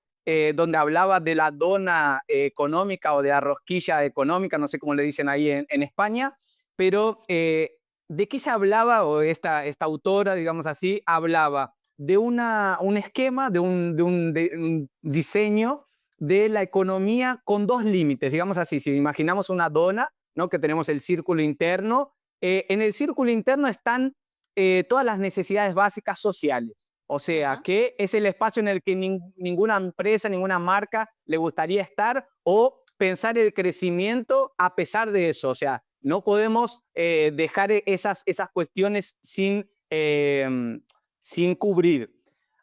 donde hablaba de la dona económica o de la rosquilla económica, no sé cómo le dicen ahí en España, pero ¿de qué se hablaba? O esta autora, digamos así, hablaba de un esquema, de un diseño de la economía con dos límites, digamos así, si imaginamos una dona, ¿no? Que tenemos el círculo interno, en el círculo interno están todas las necesidades básicas sociales, o sea, Ajá. que es el espacio en el que ninguna empresa, ninguna marca le gustaría estar o pensar el crecimiento a pesar de eso, o sea, no podemos dejar esas cuestiones sin cubrir.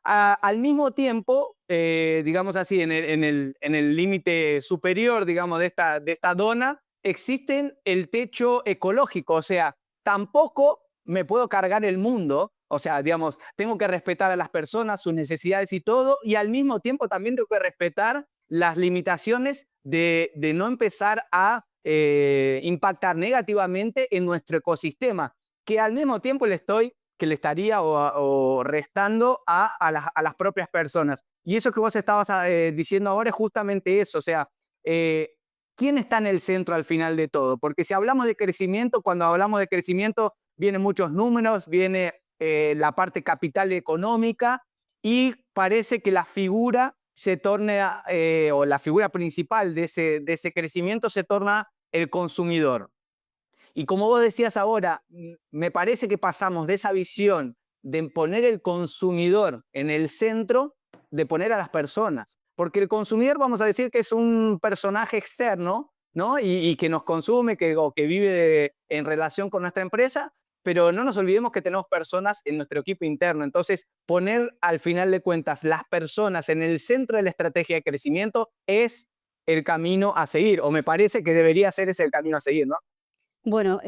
Al mismo tiempo, digamos así, en el límite superior, digamos, de esta dona, existen el techo ecológico, o sea, tampoco me puedo cargar el mundo, o sea, digamos, tengo que respetar a las personas, sus necesidades y todo, y al mismo tiempo también tengo que respetar las limitaciones de no empezar a impactar negativamente en nuestro ecosistema, que al mismo tiempo que le estaría o restando a las propias personas. Y eso que vos estabas diciendo ahora es justamente eso, o sea, ¿quién está en el centro al final de todo? Porque si hablamos de crecimiento, cuando hablamos de crecimiento, vienen muchos números, viene la parte capital económica y parece que la figura se torna, o la figura principal de ese crecimiento se torna el consumidor. Y como vos decías ahora, me parece que pasamos de esa visión de poner el consumidor en el centro, de poner a las personas. Porque el consumidor, vamos a decir que es un personaje externo, ¿no? Y que nos consume, o que vive en relación con nuestra empresa, pero no nos olvidemos que tenemos personas en nuestro equipo interno. Entonces, poner al final de cuentas las personas en el centro de la estrategia de crecimiento es el camino a seguir, o me parece que debería ser ese el camino a seguir, ¿no? Bueno,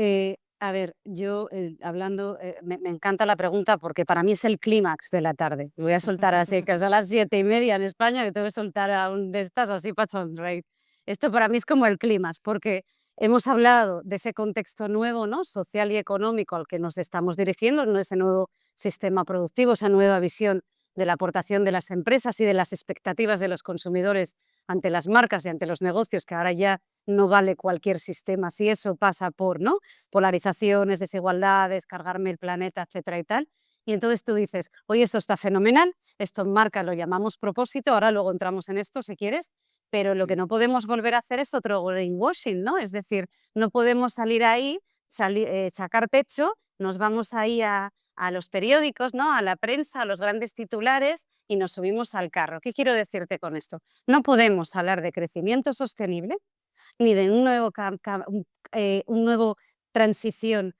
a ver, yo hablando, me encanta la pregunta porque para mí es el clímax de la tarde. Voy a soltar así, que son las 7:30 en España, que tengo que soltar a un de estas así para sonreír. Esto para mí es como el clímax, porque hemos hablado de ese contexto nuevo, ¿no? Social y económico al que nos estamos dirigiendo, ¿no? Ese nuevo sistema productivo, esa nueva visión de la aportación de las empresas y de las expectativas de los consumidores ante las marcas y ante los negocios, que ahora ya no vale cualquier sistema si eso pasa por, ¿no? Polarizaciones, desigualdades, cargarme el planeta, etcétera y tal. Y entonces tú dices, oye, esto está fenomenal, esto en marca lo llamamos propósito, ahora luego entramos en esto si quieres, pero lo que Sí. no podemos volver a hacer es otro greenwashing, ¿no? Es decir, no podemos salir ahí, sacar pecho, nos vamos ahí a los periódicos, ¿no? A la prensa, a los grandes titulares y nos subimos al carro. ¿Qué quiero decirte con esto? No podemos hablar de crecimiento sostenible ni de un nuevo, un nuevo transición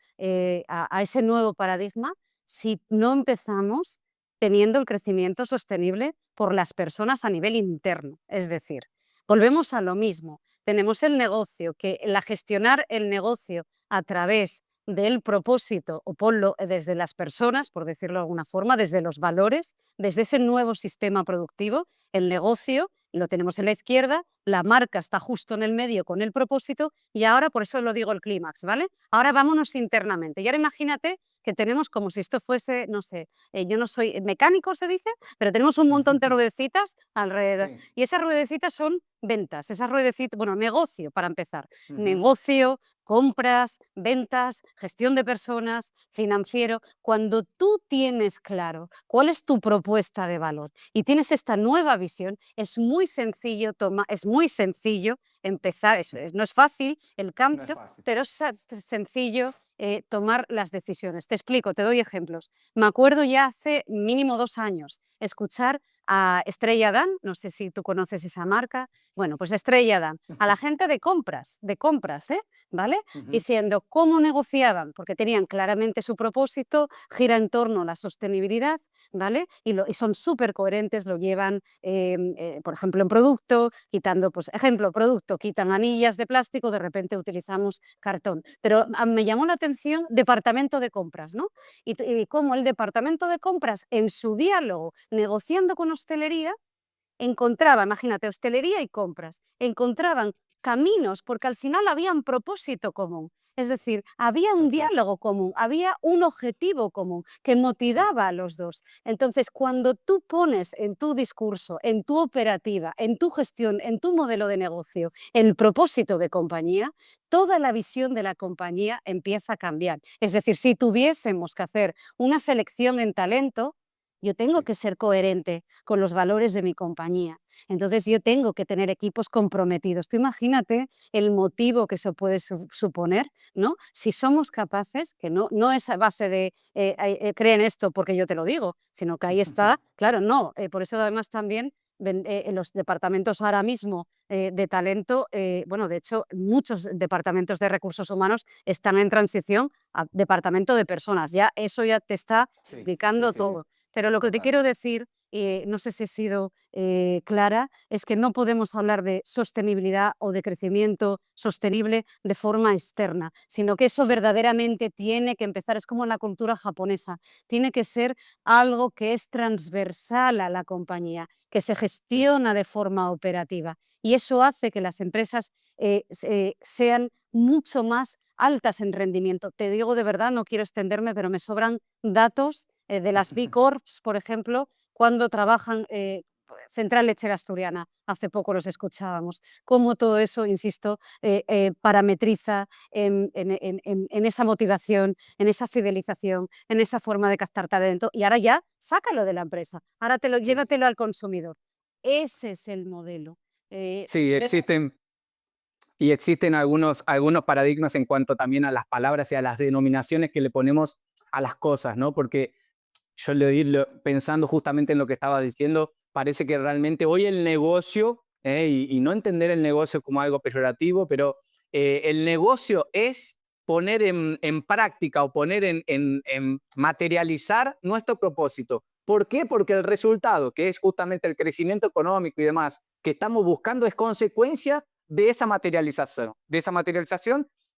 a ese nuevo paradigma si no empezamos teniendo el crecimiento sostenible por las personas a nivel interno. Es decir, volvemos a lo mismo. Tenemos el negocio, que la gestionar el negocio a través del propósito, o ponlo desde las personas, por decirlo de alguna forma, desde los valores, desde ese nuevo sistema productivo, el negocio lo tenemos en la izquierda, la marca está justo en el medio con el propósito y ahora, por eso lo digo el clímax, ¿vale? Ahora vámonos internamente. Y ahora imagínate que tenemos como si esto fuese, no sé, yo no soy mecánico, se dice, pero tenemos un montón de ruedecitas alrededor. Sí. Y esas ruedecitas son ventas, esas ruedecitas, bueno, negocio para empezar. Ujú. Negocio, compras, ventas, gestión de personas, financiero. Cuando tú tienes claro cuál es tu propuesta de valor y tienes esta nueva visión, es muy sencillo es muy sencillo empezar, no es fácil el No es cambio, fácil. pero es sencillo tomar las decisiones. Te explico, te doy ejemplos. Me acuerdo ya hace mínimo 2 años escuchar a Estrella Damm, no sé si tú conoces esa marca, bueno, pues Estrella Damm, a la gente de compras, ¿eh? ¿Vale? Ujú. Diciendo cómo negociaban, porque tenían claramente su propósito, gira en torno a la sostenibilidad, ¿vale? Y son súper coherentes, lo llevan, por ejemplo, en producto, quitando, pues, ejemplo, producto, quitan anillas de plástico, de repente utilizamos cartón. Pero me llamó la atención departamento de compras, ¿no? Y cómo el departamento de compras en su diálogo, negociando con hostelería, encontraba, imagínate, hostelería y compras, encontraban caminos porque al final había un propósito común. Es decir, había un Perfecto. diálogo común, había un objetivo común que Sí. motivaba a los dos. Entonces, cuando tú pones en tu discurso, en tu operativa, en tu gestión, en tu modelo de negocio, el propósito de compañía, toda la visión de la compañía empieza a cambiar. Es decir, si tuviésemos que hacer una selección en talento, yo tengo Sí. que ser coherente con los valores de mi compañía. Entonces yo tengo que tener equipos comprometidos. Tú imagínate el motivo que eso puede suponer, ¿no? Si somos capaces, que no es a base de creen esto porque yo te lo digo, sino que ahí está, claro, no. Por eso además también en los departamentos ahora mismo de talento, bueno, de hecho, muchos departamentos de recursos humanos están en transición a departamento de personas. Ya eso ya te está Sí, sí, explicando sí, sí, todo. Pero lo que te total. quiero decir, no sé si he sido clara, es que no podemos hablar de sostenibilidad o de crecimiento sostenible de forma externa, sino que eso Sí. verdaderamente tiene que empezar, es como en la cultura japonesa, tiene que ser algo que es transversal a la compañía, que se Sí. gestiona de forma operativa. Y eso hace que las empresas sean mucho más altas en rendimiento. Te digo de verdad, no quiero extenderme, pero me sobran datos de las B Corps, por ejemplo, cuando trabajan Central Lechera Asturiana, hace poco los escuchábamos. Cómo todo eso, insisto, parametriza en esa motivación, en esa fidelización, en esa forma de captar talento, y ahora ya sácalo de la empresa, ahora Sí. llévatelo al consumidor. Ese es el modelo. Sí, Creo existen algunos paradigmas en cuanto también a las palabras y a las denominaciones que le ponemos a las cosas, ¿no? Porque yo pensando justamente en lo que estaba diciendo, parece que realmente hoy el negocio, y no entender el negocio como algo peyorativo, pero el negocio es poner en práctica o poner en materializar nuestro propósito. ¿Por qué? Porque el resultado, que es justamente el crecimiento económico y demás, que estamos buscando es consecuencia de esa materialización,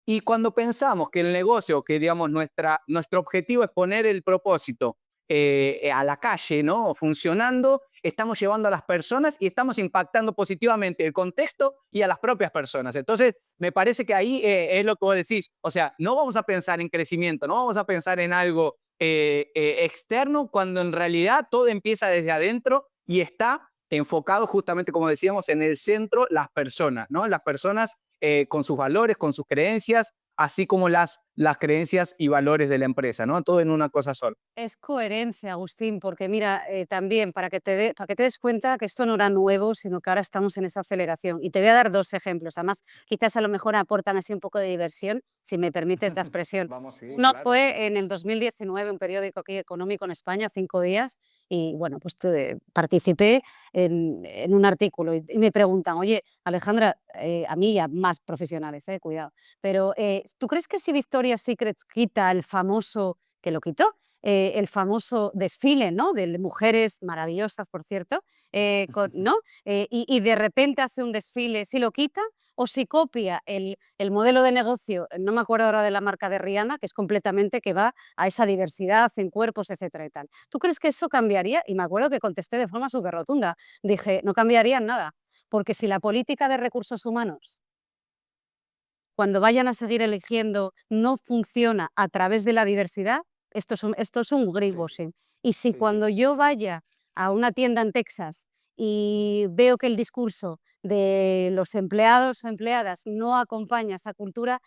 y cuando pensamos que el negocio, que digamos nuestro objetivo es poner el propósito a la calle, ¿no? Funcionando, estamos llevando a las personas y estamos impactando positivamente el contexto y a las propias personas. Entonces, me parece que ahí es lo que vos decís. O sea, no vamos a pensar en crecimiento, no vamos a pensar en algo externo, cuando en realidad todo empieza desde adentro y está enfocado justamente, como decíamos, en el centro las personas, ¿no? Las personas con sus valores, con sus creencias, así como las creencias y valores de la empresa, ¿no? Todo en una cosa sola. es coherencia, Agustín, porque mira, también para que para que te des cuenta que esto no era nuevo, sino que ahora estamos en esa aceleración. Y te voy a dar dos ejemplos. Además, quizás a lo mejor aportan así un poco de diversión, si me permites la expresión. Vamos, sí, Uno claro. fue en el 2019, un periódico aquí económico en España, 5 días, y bueno, pues participé en un artículo y me preguntan, oye, Alejandra, a mí y a más profesionales, cuidado, pero ¿tú crees que si Victoria's Secret quita el famoso, que lo quitó, el famoso desfile, ¿no? De mujeres maravillosas, por cierto, ¿no? Y de repente hace un desfile, si lo quita o si copia el modelo de negocio, no me acuerdo ahora de la marca de Rihanna, que es completamente que va a esa diversidad en cuerpos, etcétera y tal. ¿Tú crees que eso cambiaría? Y me acuerdo que contesté de forma súper rotunda. Dije, no cambiaría nada, porque si la política de recursos humanos cuando vayan a seguir eligiendo no funciona a través de la diversidad, esto es un Sí, greenwashing. Y si sí, sí. cuando yo vaya a una tienda en Texas y veo que el discurso de los empleados o empleadas no acompaña esa cultura,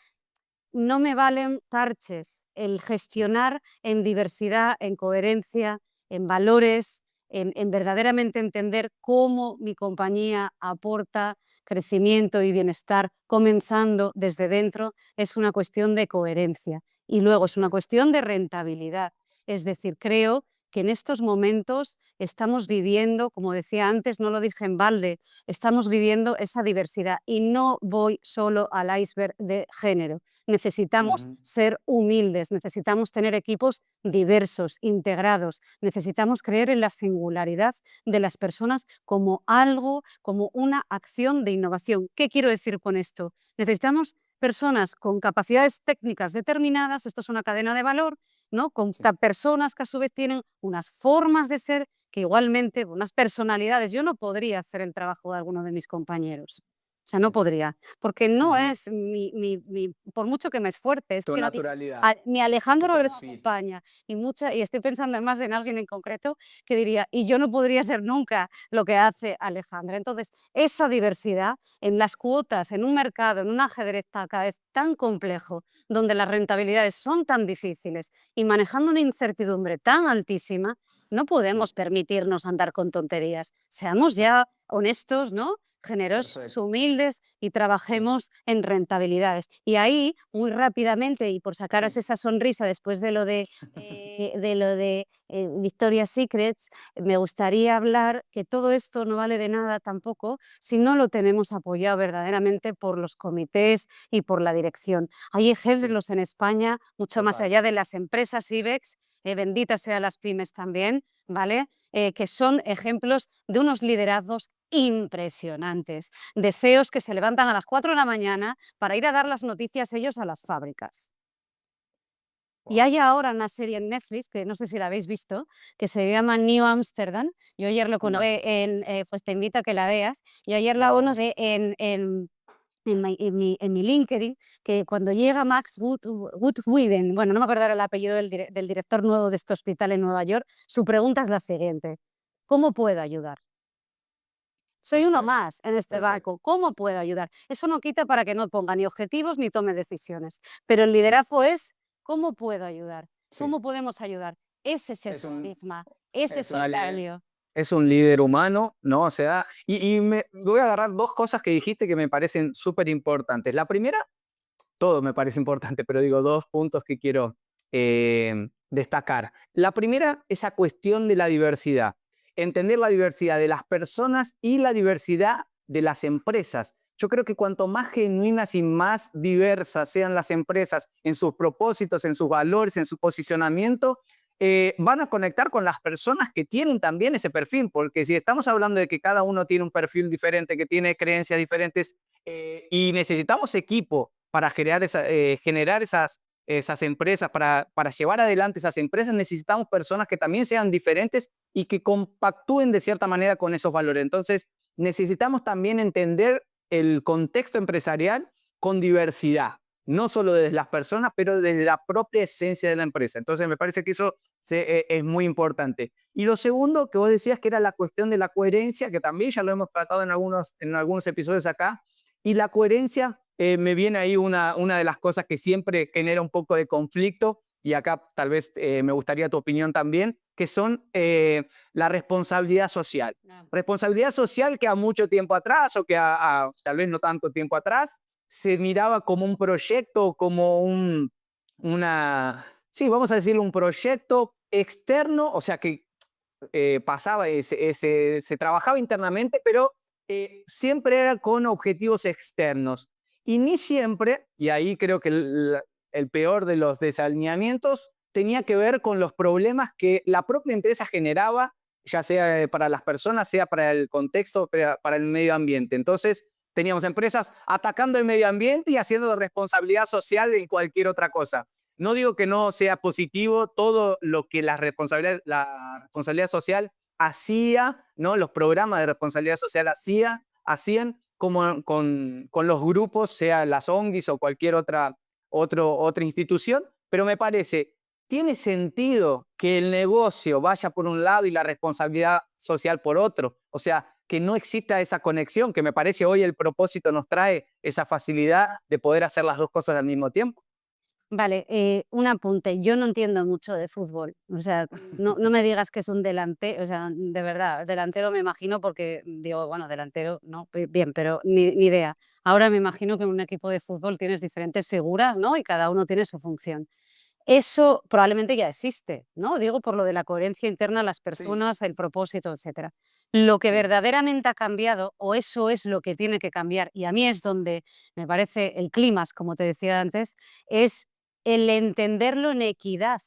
no me valen parches el gestionar en diversidad, en coherencia, en valores, en verdaderamente entender cómo mi compañía aporta crecimiento y bienestar, comenzando desde dentro, es una cuestión de coherencia. Y luego es una cuestión de rentabilidad. Es decir, creo que en estos momentos estamos viviendo, como decía antes, no lo dije en balde, estamos viviendo esa diversidad. Y no voy solo al iceberg de género. Necesitamos Ujú. ser humildes, necesitamos tener equipos diversos, integrados, necesitamos creer en la singularidad de las personas como algo, como una acción de innovación. ¿Qué quiero decir con esto? Necesitamos personas con capacidades técnicas determinadas, esto es una cadena de valor, ¿no? Con Sí. personas que a su vez tienen unas formas de ser que igualmente, unas personalidades. Yo no podría hacer el trabajo de alguno de mis compañeros. O sea, no Sí. podría, porque no Ujú. es por mucho que me esfuerce, es Tu que naturalidad, ni tu Alejandro les perfil. acompaña. Y estoy pensando además en alguien en concreto que diría, y yo no podría ser nunca lo que hace Alejandra. Entonces, esa diversidad en las cuotas, en un mercado, en un ajedrez cada vez tan complejo, donde las rentabilidades son tan difíciles y manejando una incertidumbre tan altísima, no Sí, podemos permitirnos andar con tonterías. Seamos sí. ya honestos, ¿no? Generosos, Perfecto. humildes y Sí. trabajemos en rentabilidades. Y ahí, muy rápidamente, y por sacaros Sí. esa sonrisa después de lo de Victoria's Secrets, me gustaría hablar que todo esto no vale de nada tampoco si no lo tenemos apoyado verdaderamente por los comités y por la dirección. Hay Sí, ejemplos en España, mucho más total. allá de las empresas IBEX, benditas sean las pymes también, ¿vale? Que son ejemplos de unos liderazgos impresionantes, de CEOs que se levantan a las 4 de la mañana para ir a dar las noticias ellos a las fábricas. Y Wow. hay ahora una serie en Netflix, que no sé si la habéis visto, que se llama New Amsterdam. Yo ayer lo No, conocí pues te invito a que la veas. Yo ayer la vamos. conocí en mi LinkedIn, que cuando llega Max Goodwin, bueno, no me acuerdo ahora el apellido del director nuevo de este hospital en Nueva York, su pregunta es la siguiente: ¿cómo puedo ayudar? Soy uno Perfecto, más en este perfecto. barco. ¿Cómo puedo ayudar? Eso no quita para que no ponga ni objetivos ni tome decisiones. Pero el liderazgo es ¿cómo puedo ayudar? Sí, ¿Cómo podemos ayudar? Ese es es ese un, carisma, ese es es una el líder. value. Es un líder humano, ¿no? O sea, y me voy a agarrar dos cosas que dijiste que me parecen súper importantes. La primera, todo me parece importante, pero digo dos puntos que quiero destacar. La primera, esa cuestión de la diversidad. Entender la diversidad de las personas y la diversidad de las empresas. Yo creo que cuanto más genuinas y más diversas sean las empresas en sus propósitos, en sus valores, en su posicionamiento, van a conectar con las personas que tienen también ese perfil, porque si estamos hablando de que cada uno tiene un perfil diferente, que tiene creencias diferentes, y necesitamos equipo para generar esas empresas, para llevar adelante esas empresas, necesitamos personas que también sean diferentes y que compactúen de cierta manera con esos valores. Entonces, necesitamos también entender el contexto empresarial con diversidad, no solo desde las personas, pero desde la propia esencia de la empresa. Entonces, me parece que eso es muy importante. Y lo segundo que vos decías que era la cuestión de la coherencia, que también ya lo hemos tratado en algunos episodios acá, y la coherencia, me viene ahí una de las cosas que siempre genera un poco de conflicto, y acá tal vez me gustaría tu opinión también, que son la responsabilidad social. Ah. Responsabilidad social que a mucho tiempo atrás, o que tal vez no tanto tiempo atrás, se miraba como un proyecto, como sí, vamos a decirlo, un proyecto externo, o sea que pasaba, se trabajaba internamente, pero siempre era con objetivos externos. Y ni siempre, y ahí creo que el peor de los desalineamientos, tenía que ver con los problemas que la propia empresa generaba, ya sea para las personas, sea para el contexto, para el medio ambiente. Entonces, teníamos empresas atacando el medio ambiente y haciendo responsabilidad social en cualquier otra cosa. No digo que no sea positivo todo lo que la responsabilidad social hacía, ¿no? Los programas de responsabilidad social hacían como con los grupos, sea las ONGs o cualquier otra institución, pero me parece, ¿tiene sentido que el negocio vaya por un lado y la responsabilidad social por otro? O sea, que no exista esa conexión, que me parece hoy el propósito nos trae esa facilidad de poder hacer las dos cosas al mismo tiempo. Vale, un apunte. Yo no entiendo mucho de fútbol. O sea, no me digas que es un delantero, o sea, de verdad, delantero me imagino porque digo, bueno, delantero, no, bien, pero ni idea. Ahora me imagino que en un equipo de fútbol tienes diferentes figuras, ¿no? Y cada uno tiene su función. Eso probablemente ya existe, ¿no? Digo por lo de la coherencia interna, las Sí, personas, el propósito, etcétera. Lo que sí. verdaderamente ha cambiado, o eso es lo que tiene que cambiar, y a mí es donde me parece el clímax, como te decía antes, es el entenderlo en equidad,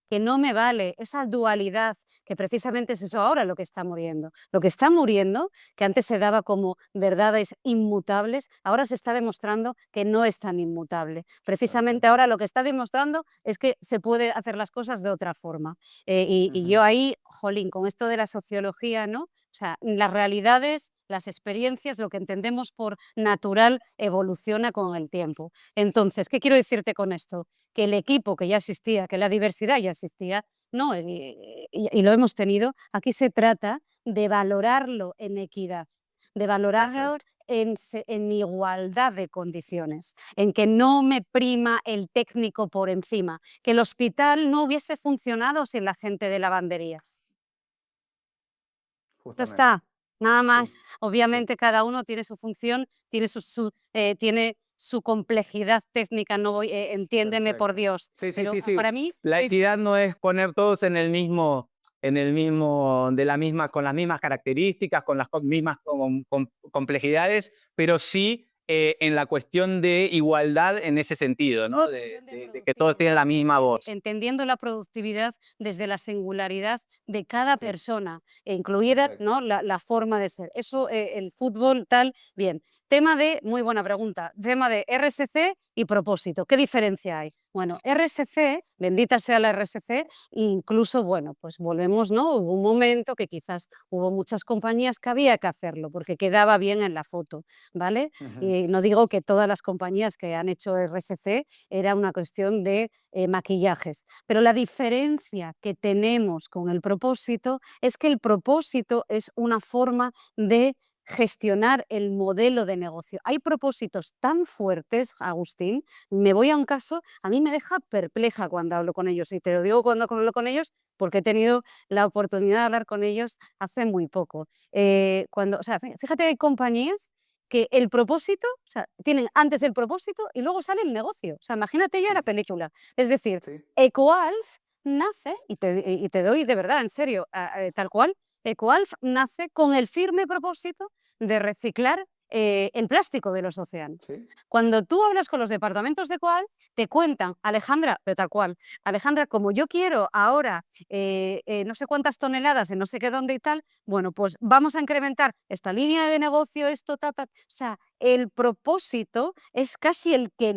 que no me vale esa dualidad, que precisamente es eso ahora lo que está muriendo. Lo que está muriendo, que antes se daba como verdades inmutables, ahora se está demostrando que no es tan inmutable. Precisamente Perfecto. ahora lo que está demostrando es que se puede hacer las cosas de otra forma. Y Ujú. yo ahí, jolín, con esto de la sociología, ¿no? O sea, las realidades, las experiencias, lo que entendemos por natural evoluciona con el tiempo. Entonces, ¿qué quiero decirte con esto? Que el equipo que ya existía, que la diversidad ya existía, no, y lo hemos tenido, aquí se trata de valorarlo en equidad, de valorarlo Perfecto. en igualdad de condiciones, en que no me prima el técnico por encima, que el hospital no hubiese funcionado sin la gente de lavanderías. Esto Justamente. está, nada Sí, más. sí, Obviamente cada uno tiene su función, tiene su complejidad técnica, no voy, entiéndeme por perfecto. Dios, Sí, sí, pero sí, sí. para mí La es equidad no es poner todos con las mismas características, con las mismas complejidades, pero sí en la cuestión de igualdad en ese sentido, ¿no? cuestión de De que todos tienen productividad, la misma voz. entendiendo la productividad desde la singularidad de cada Sí, persona, e incluida, perfecto. ¿no? La forma de ser. Eso, el fútbol, tal, bien. Tema de, muy buena pregunta, tema de RSC y propósito. ¿Qué diferencia hay? Bueno, RSC, bendita sea la RSC, incluso, bueno, pues volvemos, ¿no? Hubo un momento que quizás hubo muchas compañías que había que hacerlo porque quedaba bien en la foto, ¿vale? Ujú. Y no digo que todas las compañías que han hecho RSC era una cuestión de maquillajes, pero la diferencia que tenemos con el propósito es que el propósito es una forma de gestionar el modelo de negocio. Hay propósitos tan fuertes, Agustín, me voy a un caso, a mí me deja perpleja cuando hablo con ellos, y te lo digo cuando hablo con ellos porque he tenido la oportunidad de hablar con ellos hace muy poco. O sea, fíjate, hay compañías que el propósito, o sea, tienen antes el propósito y luego sale el negocio. O sea, imagínate ya la película. Es decir, Sí. EcoAlf nace, y te doy de verdad, en serio, tal cual, EcoAlf nace con el firme propósito de reciclar el plástico de los océanos. Sí. Cuando tú hablas con los departamentos de EcoAlf, te cuentan, Alejandra, de tal cual, Alejandra, como yo quiero ahora no sé cuántas toneladas en no sé qué dónde y tal, bueno, pues vamos a incrementar esta línea de negocio, esto, o sea, el propósito es casi el que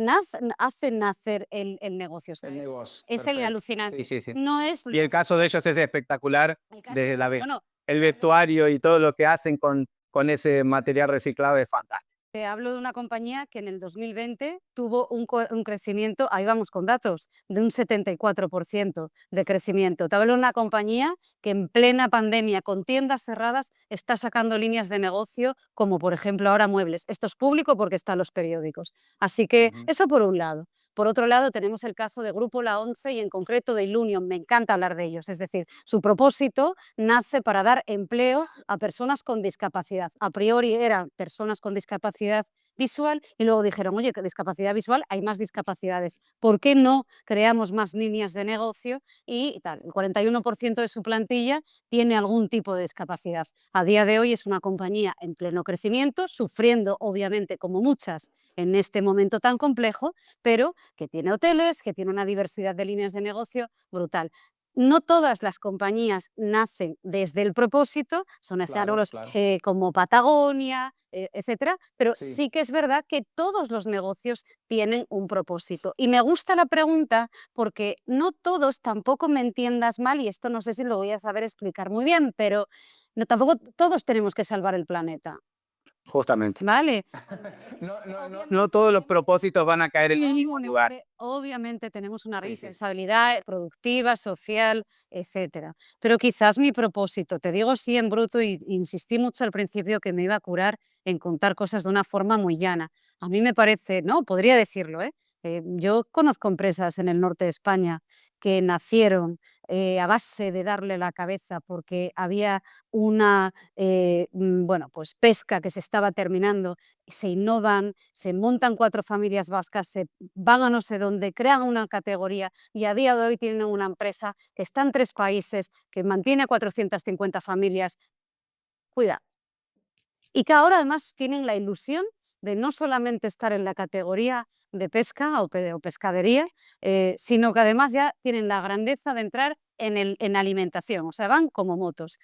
hace nacer el negocio, El ¿sabes? negocio, Es el perfecto. Sí, alucinante. sí, sí. No es Y el caso de ellos es espectacular, el caso desde de, la bueno, el te hablo, vestuario y todo lo que hacen con ese material reciclado es fantástico. te hablo de una compañía que en el 2020 tuvo un crecimiento, ahí vamos con datos, de un 74% de crecimiento. Te hablo de una compañía que en plena pandemia, con tiendas cerradas, está sacando líneas de negocio, como por ejemplo ahora muebles. Esto es público porque está en los periódicos. Así que Ujú. eso por un lado. Por otro lado, tenemos el caso de Grupo La Once y en concreto de Ilunion. Me encanta hablar de ellos. Es decir, su propósito nace para dar empleo a personas con discapacidad. A priori eran personas con discapacidad visual y luego dijeron, oye, que discapacidad visual, hay más discapacidades. ¿Por qué no creamos más líneas de negocio? Y tal, el 41% de su plantilla tiene algún tipo de discapacidad. A día de hoy es una compañía en pleno crecimiento, sufriendo obviamente como muchas en este momento tan complejo, pero que tiene hoteles, que tiene una diversidad de líneas de negocio brutal. No todas las compañías nacen desde el propósito, son Claro, ejemplos claro. como Patagonia, etcétera, pero Sí. sí que es verdad que todos los negocios tienen un propósito. Y me gusta la pregunta porque no todos, tampoco me entiendas mal, y esto no sé si lo voy a saber explicar muy bien, pero no, tampoco todos tenemos que salvar el planeta, Justamente. ¿vale? No Obviamente todos los tenemos propósitos van a caer en el mismo lugar. obviamente tenemos una Sí, sí. responsabilidad productiva, social, etcétera. Pero quizás mi propósito, te digo sí en bruto y insistí mucho al principio que me iba a curar en contar cosas de una forma muy llana. A mí me parece, no, podría decirlo, ¿eh? Yo conozco empresas en el norte de España que nacieron a base de darle la cabeza porque había una bueno, pues pesca que se estaba terminando, se innovan, se montan 4 familias vascas, se van a no sé dónde, crean una categoría y a día de hoy tienen una empresa que está en 3 países, que mantiene a 450 familias. Cuida, y que ahora además tienen la ilusión de no solamente estar en la categoría de pesca o pescadería, sino que además ya tienen la grandeza de entrar en alimentación, o sea, van como motos.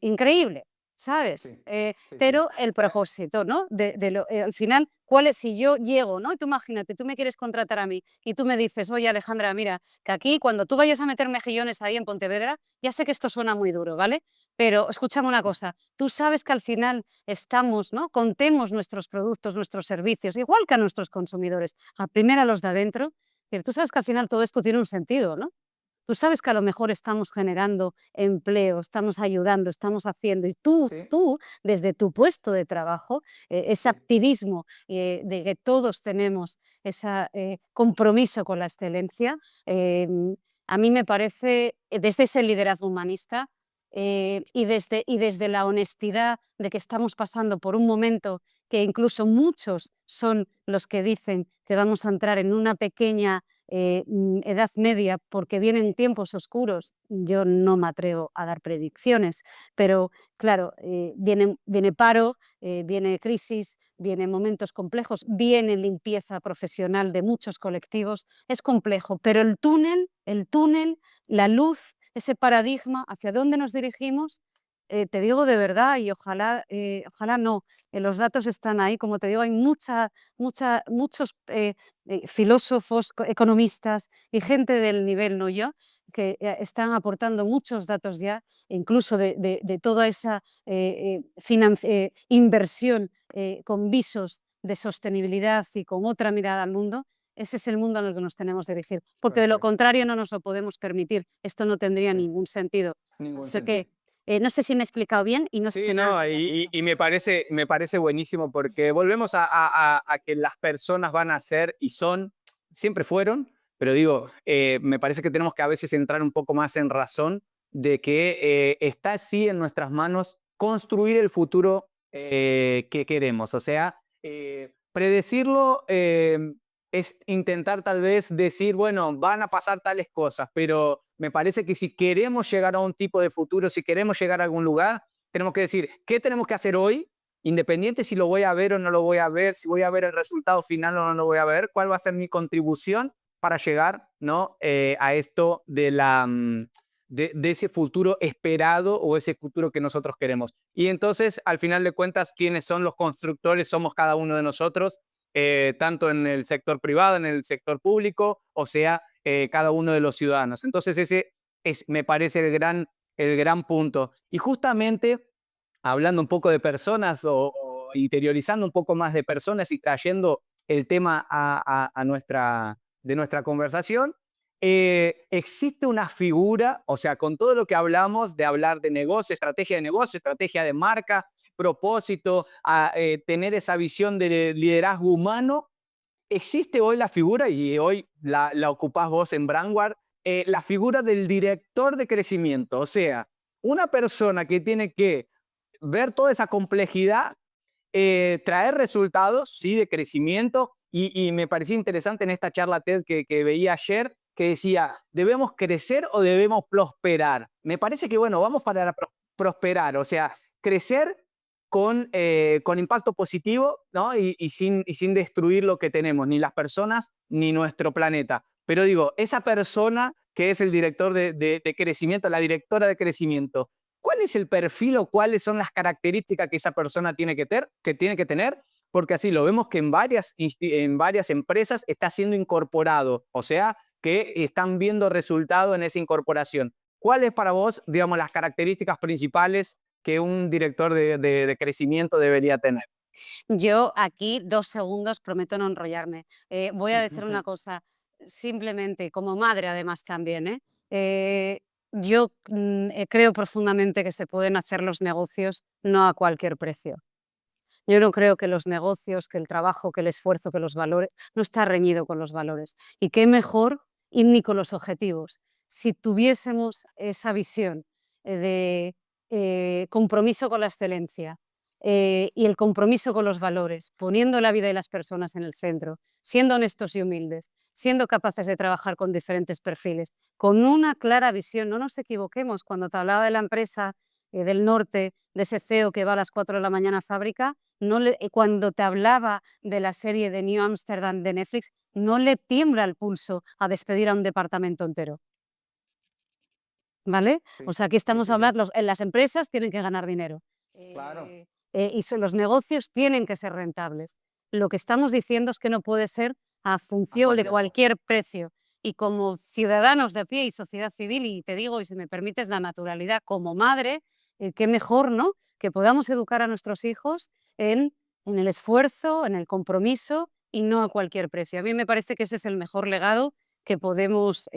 Increíble, ¿sabes? Sí, sí, sí. Pero el propósito, ¿no? Al final, ¿cuál es? Si yo llego, ¿no? Y tú imagínate, tú me quieres contratar a mí y tú me dices, oye Alejandra, mira, que aquí cuando tú vayas a meter mejillones ahí en Pontevedra, ya sé que esto suena muy duro, ¿vale? Pero escúchame una cosa, tú sabes que al final estamos, ¿no? Contemos nuestros productos, nuestros servicios, igual que a nuestros consumidores, a primero a los de adentro, pero tú sabes que al final todo esto tiene un sentido, ¿no? Tú sabes que a lo mejor estamos generando empleo, estamos ayudando, estamos haciendo, y Sí, desde tu puesto de trabajo, ese sí. activismo de que todos tenemos ese compromiso con la excelencia, a mí me parece, desde ese liderazgo humanista, y desde la honestidad de que estamos pasando por un momento que incluso muchos son los que dicen que vamos a entrar en una pequeña edad media porque vienen tiempos oscuros. Yo no me atrevo a dar predicciones, pero claro, viene paro, viene crisis, vienen momentos complejos, viene limpieza profesional de muchos colectivos, es complejo, pero el túnel, la luz, ese paradigma hacia dónde nos dirigimos, te digo de verdad, y ojalá no, los datos están ahí, como te digo, hay muchos filósofos, economistas y gente del nivel, no yo, que están aportando muchos datos ya, incluso de toda esa inversión con visos de sostenibilidad y con otra mirada al mundo. Ese es el mundo en el que nos tenemos que dirigir, porque de lo Perfecto. contrario no nos lo podemos permitir. Esto no tendría Sí, ningún sentido. ningún Sé sentido. que no sé si me he explicado bien y no sé Sí, si me has no, entendido. y me parece buenísimo porque volvemos a que las personas van a ser y son, siempre fueron, pero digo, me parece que tenemos que a veces entrar un poco más en razón de que está sí en nuestras manos construir el futuro que queremos. O sea, predecirlo es intentar tal vez decir, bueno, van a pasar tales cosas, pero me parece que si queremos llegar a un tipo de futuro, si queremos llegar a algún lugar, tenemos que decir, ¿qué tenemos que hacer hoy? Independiente si lo voy a ver o no lo voy a ver, si voy a ver el resultado final o no lo voy a ver, cuál va a ser mi contribución para llegar, ¿no? A esto de ese futuro esperado o ese futuro que nosotros queremos. Y entonces, al final de cuentas, ¿quiénes son los constructores? Somos cada uno de nosotros, tanto en el sector privado, en el sector público, o sea, cada uno de los ciudadanos. Entonces, ese me parece el gran punto. Y justamente hablando un poco de personas o interiorizando un poco más de personas y trayendo el tema de nuestra conversación, existe una figura, o sea, con todo lo que hablamos de hablar de negocio, estrategia de marca, propósito, tener esa visión de liderazgo humano, existe hoy la figura, y hoy la ocupás vos en Brandward, la figura del director de crecimiento. O sea, una persona que tiene que ver toda esa complejidad, traer resultados, sí, de crecimiento. Y me parecía interesante en esta charla TED que veía ayer, que decía, ¿debemos crecer o debemos prosperar? Me parece que, bueno, vamos para prosperar, o sea, crecer con impacto positivo, ¿no? Y sin destruir lo que tenemos, ni las personas ni nuestro planeta. Pero digo, esa persona que es el director de crecimiento, la directora de crecimiento, ¿cuál es el perfil o cuáles son las características que esa persona tiene que tener? Porque así lo vemos que en varias empresas está siendo incorporado, o sea, que están viendo resultado en esa incorporación. ¿Cuáles para vos, digamos, las características principales que un director de crecimiento debería tener? Yo aquí 2 segundos, prometo no enrollarme. Voy a decir una cosa, simplemente como madre además también, ¿eh? Eh, yo creo profundamente que se pueden hacer los negocios no a cualquier precio. Yo no creo que los negocios, que el trabajo, que el esfuerzo, que los valores, no está reñido con los valores. Y qué mejor ir ni con los objetivos. Si tuviésemos esa visión de compromiso con la excelencia y el compromiso con los valores, poniendo la vida de las personas en el centro, siendo honestos y humildes, siendo capaces de trabajar con diferentes perfiles, con una clara visión, no nos equivoquemos, cuando te hablaba de la empresa del norte, de ese CEO que va a las 4 de la mañana a fábrica, cuando te hablaba de la serie de New Amsterdam de Netflix, no le tiembla el pulso a despedir a un departamento entero, ¿vale? O Sí, sea, aquí sí, estamos sí, sí. hablando, en las empresas tienen que ganar dinero Claro. los negocios tienen que ser rentables. Lo que estamos diciendo es que no puede ser a A función de cualquier costo. cualquier precio. Y como ciudadanos de a pie y sociedad civil, y te digo, y si me permites la naturalidad, como madre, qué mejor, ¿no? Que podamos educar a nuestros hijos en el esfuerzo, en el compromiso y no a cualquier precio. A mí me parece que ese es el mejor legado que podemos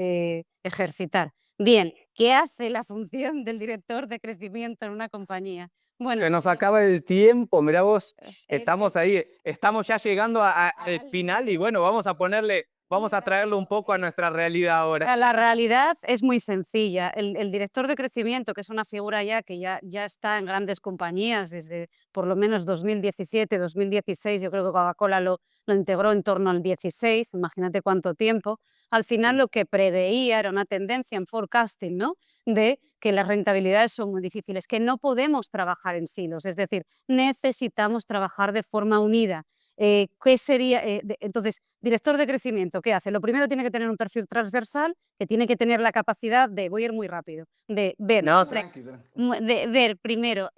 ejercitar. Bien, ¿qué hace la función del director de crecimiento en una compañía? Se Bueno, nos acaba el tiempo, mirá vos, el estamos ahí, estamos ya llegando al al final y límite. bueno, vamos Muy a traerlo un rápido. poco a nuestra realidad ahora. La realidad es muy sencilla. El director de crecimiento, que es una figura ya que ya está en grandes compañías desde por lo menos 2017, 2016, yo creo que Coca-Cola lo integró en torno al 16, imagínate cuánto tiempo. Al final Sí, lo que preveía era una tendencia en forecasting, ¿no? De que las rentabilidades son muy difíciles, que no podemos trabajar en silos, es decir, necesitamos trabajar de forma unida. ¿Qué sería? Entonces, director de crecimiento, ¿qué hace? Lo primero tiene que tener un perfil transversal, que tiene que tener la capacidad de, voy a ir muy rápido, de ver, No, tranqui, tranqui. de ver primero,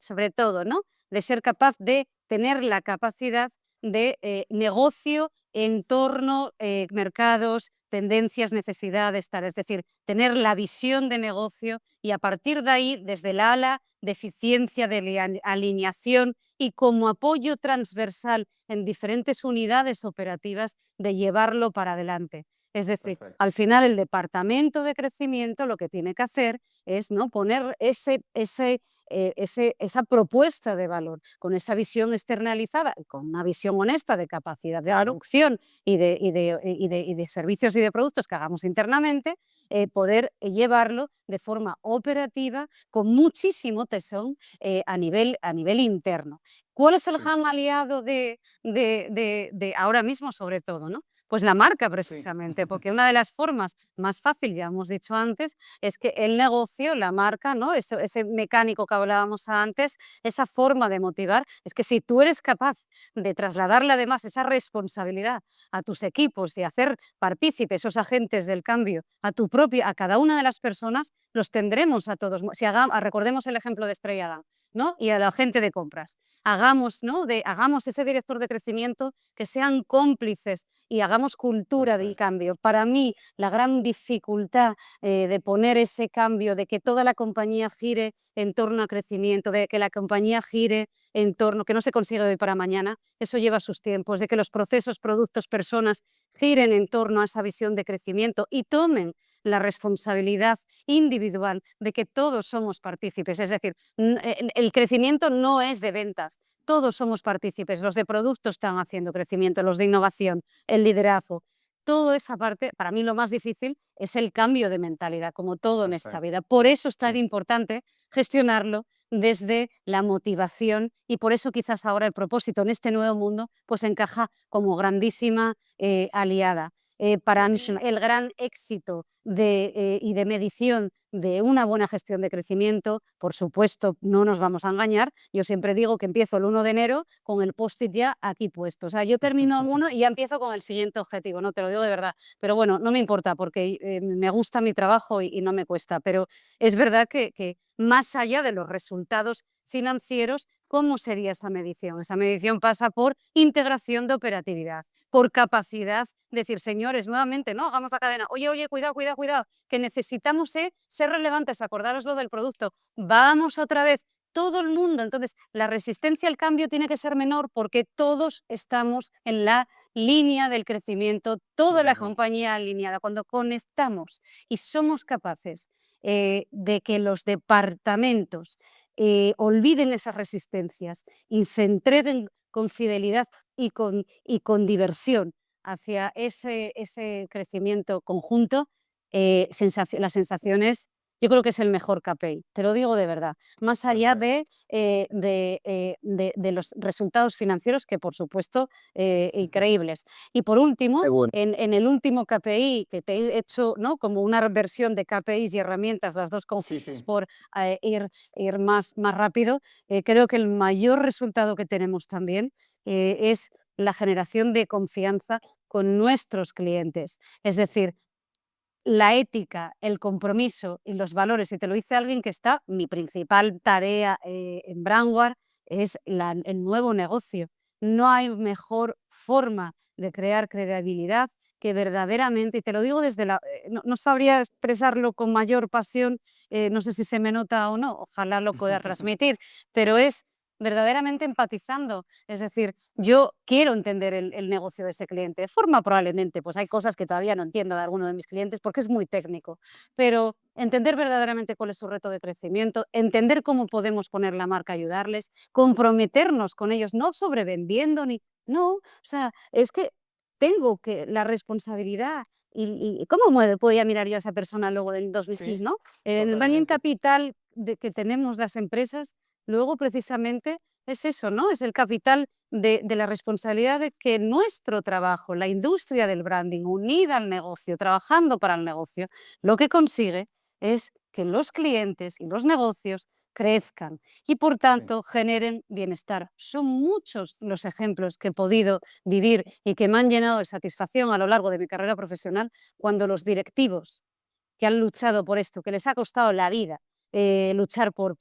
sobre todo, ¿no? De ser capaz de tener la capacidad de negocio, entorno, mercados, tendencias, necesidades, tal. Es decir, tener la visión de negocio y a partir de ahí, desde el ala de eficiencia, de alineación y como apoyo transversal en diferentes unidades operativas, de llevarlo para adelante. Es decir, Perfecto. al final el departamento de crecimiento lo que tiene que hacer es, ¿no?, poner esa propuesta de valor, con esa visión externalizada, con una visión honesta de capacidad de adopción y de servicios y de productos que hagamos internamente, poder llevarlo de forma operativa con muchísimo tesón a nivel interno. ¿Cuál es el Sí, gran aliado de ahora mismo, sobre todo, ¿no? Pues la marca, sí. precisamente, porque una de las formas más fácil, ya hemos dicho antes, es que el negocio, la marca, ¿no? Ese mecánico que hablábamos antes, esa forma de motivar, es que si tú eres capaz de trasladarle además esa responsabilidad a tus equipos y hacer partícipes esos agentes del cambio a cada una de las personas, los tendremos a todos. Si recordemos el ejemplo de Estrella Damm, ¿no? Y a la gente de compras. Hagamos, ¿no? Hagamos ese director de crecimiento que sean cómplices y hagamos cultura de Perfecto. cambio. Para mí, la gran dificultad de poner ese cambio, de que toda la compañía gire en torno a crecimiento, de que la compañía gire en torno, que no se consigue de hoy para mañana, eso lleva sus tiempos, de que los procesos, productos, personas giren en torno a esa visión de crecimiento y tomen la responsabilidad individual de que todos somos partícipes. Es decir, el crecimiento no es de ventas, todos somos partícipes. Los de productos están haciendo crecimiento, los de innovación, el liderazgo. Toda esa parte, para mí lo más difícil es el cambio de mentalidad, como todo en esta Perfecto. vida. Por eso es tan Sí. importante gestionarlo desde la motivación y por eso quizás ahora el propósito en este nuevo mundo pues encaja como grandísima aliada. Para Buenísimo. el gran éxito y de medición de una buena gestión de crecimiento, por supuesto, no nos vamos a engañar, yo siempre digo que empiezo el 1 de enero con el post-it ya aquí puesto, o sea, yo termino uno y ya empiezo con el siguiente objetivo, no te lo digo de verdad, pero bueno, no me importa porque me gusta mi trabajo y no me cuesta, pero es verdad que más allá de los resultados financieros, ¿cómo sería esa medición? Esa medición pasa por integración de operatividad, por capacidad de decir, señores, nuevamente, no, hagamos la cadena, oye, oye, cuidado, cuidado, cuidado, que necesitamos ser relevantes, acordaros lo del producto, vamos otra vez, todo el mundo. Entonces, la resistencia al cambio tiene que ser menor porque todos estamos en la línea del crecimiento, toda la Perfecto. compañía alineada. Cuando conectamos y somos capaces de que los departamentos olviden esas resistencias y se entreguen con fidelidad y con diversión hacia ese crecimiento conjunto, las sensaciones, yo creo que es el mejor KPI, te lo digo de verdad, más allá Perfecto. de los resultados financieros, que por supuesto, increíbles. Y por último, Seguro. en el último KPI que te he hecho, ¿no?, como una versión de KPIs y herramientas, las dos Sí, conjuntas sí. por ir más rápido, creo que el mayor resultado que tenemos también es la generación de confianza con nuestros clientes. Es decir, la ética, el compromiso y los valores, y te lo dice alguien que está, mi principal tarea en Brandware es el nuevo negocio. No hay mejor forma de crear credibilidad que verdaderamente, y te lo digo no sabría expresarlo con mayor pasión, no sé si se me nota o no, ojalá lo pueda transmitir, pero es verdaderamente empatizando. Es decir, yo quiero entender el negocio de ese cliente. De forma probablemente, pues hay cosas que todavía no entiendo de alguno de mis clientes porque es muy técnico, pero entender verdaderamente cuál es su reto de crecimiento, entender cómo podemos poner la marca, ayudarles, comprometernos con ellos, no sobrevendiendo ni... No, o sea, es que tengo que la responsabilidad y cómo voy a mirar yo a esa persona luego del 2006, Sí, ¿no? En el Bain totalmente. Capital que tenemos las empresas, luego precisamente es eso, ¿no? Es el capital de la responsabilidad de que nuestro trabajo, la industria del branding, unida al negocio, trabajando para el negocio, lo que consigue es que los clientes y los negocios crezcan y por Sí. tanto generen bienestar. Son muchos los ejemplos que he podido vivir y que me han llenado de satisfacción a lo largo de mi carrera profesional cuando los directivos que han luchado por esto, que les ha costado la vida, luchar por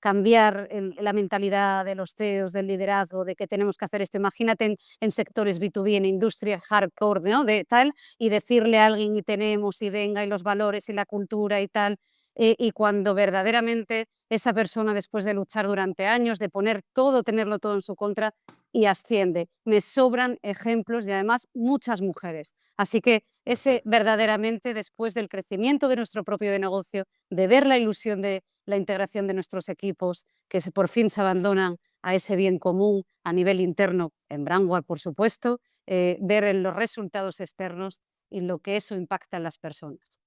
cambiar la mentalidad de los CEOs, del liderazgo, de que tenemos que hacer esto. Imagínate en sectores B2B, en industria hardcore, ¿no? De tal, y decirle a alguien y tenemos y venga y los valores y la cultura y tal, y cuando verdaderamente esa persona, después de luchar durante años, de poner todo, tenerlo todo en su contra, y asciende. Me sobran ejemplos y además muchas mujeres. Así que ese Perfecto. verdaderamente, después del crecimiento de nuestro propio de negocio, de ver la ilusión de la integración de nuestros equipos, que por fin se abandonan a ese bien común a nivel interno, en Brandware, por supuesto, ver en los resultados externos y lo que eso impacta en las personas.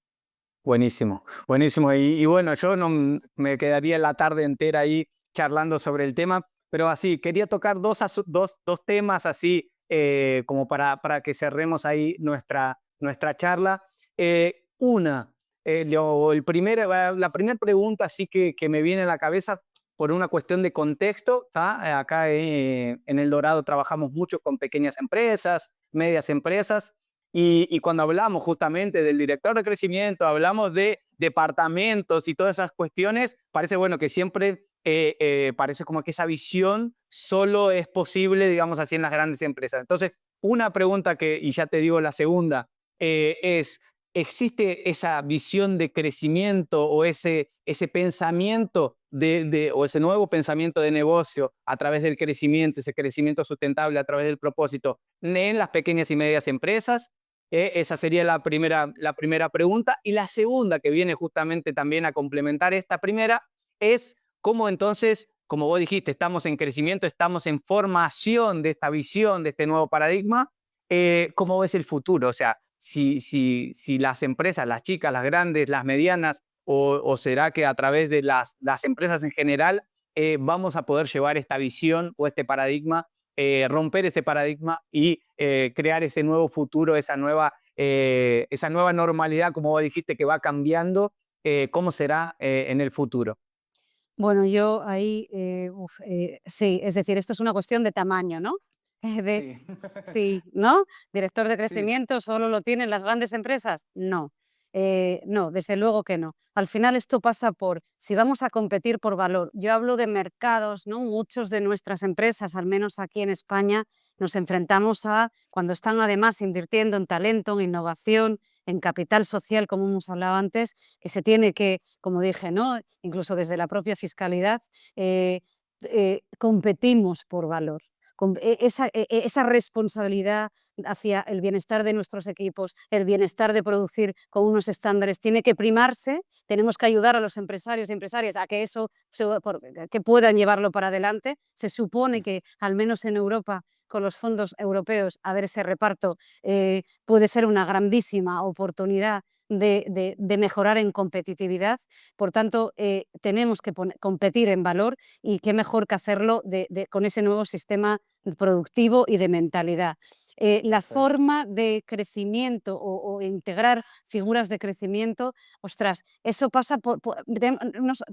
Buenísimo, buenísimo. Y bueno, yo no me quedaría la tarde entera ahí charlando sobre el tema, pero así, quería tocar dos temas así como para que cerremos ahí nuestra charla. Una, la primera pregunta así que me viene a la cabeza por una cuestión de contexto, ¿tá? Acá en El Dorado trabajamos mucho con pequeñas empresas, medias empresas, y cuando hablamos justamente del director de crecimiento, hablamos de departamentos y todas esas cuestiones, parece bueno que siempre parece como que esa visión solo es posible, digamos así, en las grandes empresas. Entonces, una pregunta que, y ya te digo la segunda, es, ¿existe esa visión de crecimiento o ese pensamiento o ese nuevo pensamiento de negocio a través del crecimiento, ese crecimiento sustentable a través del propósito en las pequeñas y medias empresas? Esa sería la primera pregunta. Y la segunda, que viene justamente también a complementar esta primera, es cómo entonces, como vos dijiste, estamos en crecimiento, estamos en formación de esta visión, de este nuevo paradigma. ¿Cómo ves el futuro? O sea, si las empresas, las chicas, las grandes, las medianas, o será que a través de las empresas en general vamos a poder llevar esta visión o este paradigma, romper ese paradigma y crear ese nuevo futuro, esa nueva normalidad, como vos dijiste, que va cambiando. ¿Cómo será en el futuro? Bueno, yo ahí, sí, es decir, esto es una cuestión de tamaño, ¿no? De, Sí, sí, ¿no? Director de sí, crecimiento solo lo tienen las grandes empresas. No, no, desde luego que no. Al final esto pasa por, si vamos a competir por valor, yo hablo de mercados, ¿no? Muchos de nuestras empresas, al menos aquí en España, nos enfrentamos a, cuando están además invirtiendo en talento, en innovación, en capital social, como hemos hablado antes, que se tiene que, como dije, ¿no? Incluso desde la propia fiscalidad, competimos por valor. Esa responsabilidad hacia el bienestar de nuestros equipos, el bienestar de producir con unos estándares, tiene que primarse. Tenemos que ayudar a los empresarios y empresarias a que eso que puedan llevarlo para adelante. Se supone que, al menos en Europa, con los fondos europeos, a ver ese reparto, puede ser una grandísima oportunidad de mejorar en competitividad. Por tanto, tenemos que competir en valor y qué mejor que hacerlo con ese nuevo sistema productivo y de mentalidad. La perfecto. forma de crecimiento o integrar figuras de crecimiento, ostras, eso pasa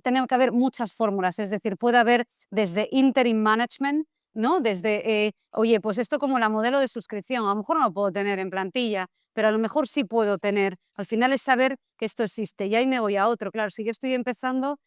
tenemos que haber muchas fórmulas, es decir, puede haber desde interim management, ¿no? Desde, oye, pues esto como la modelo de suscripción, a lo mejor no lo puedo tener en plantilla, pero a lo mejor sí puedo tener. Al final es saber que esto existe y ahí me voy a otro. Claro, si yo estoy empezando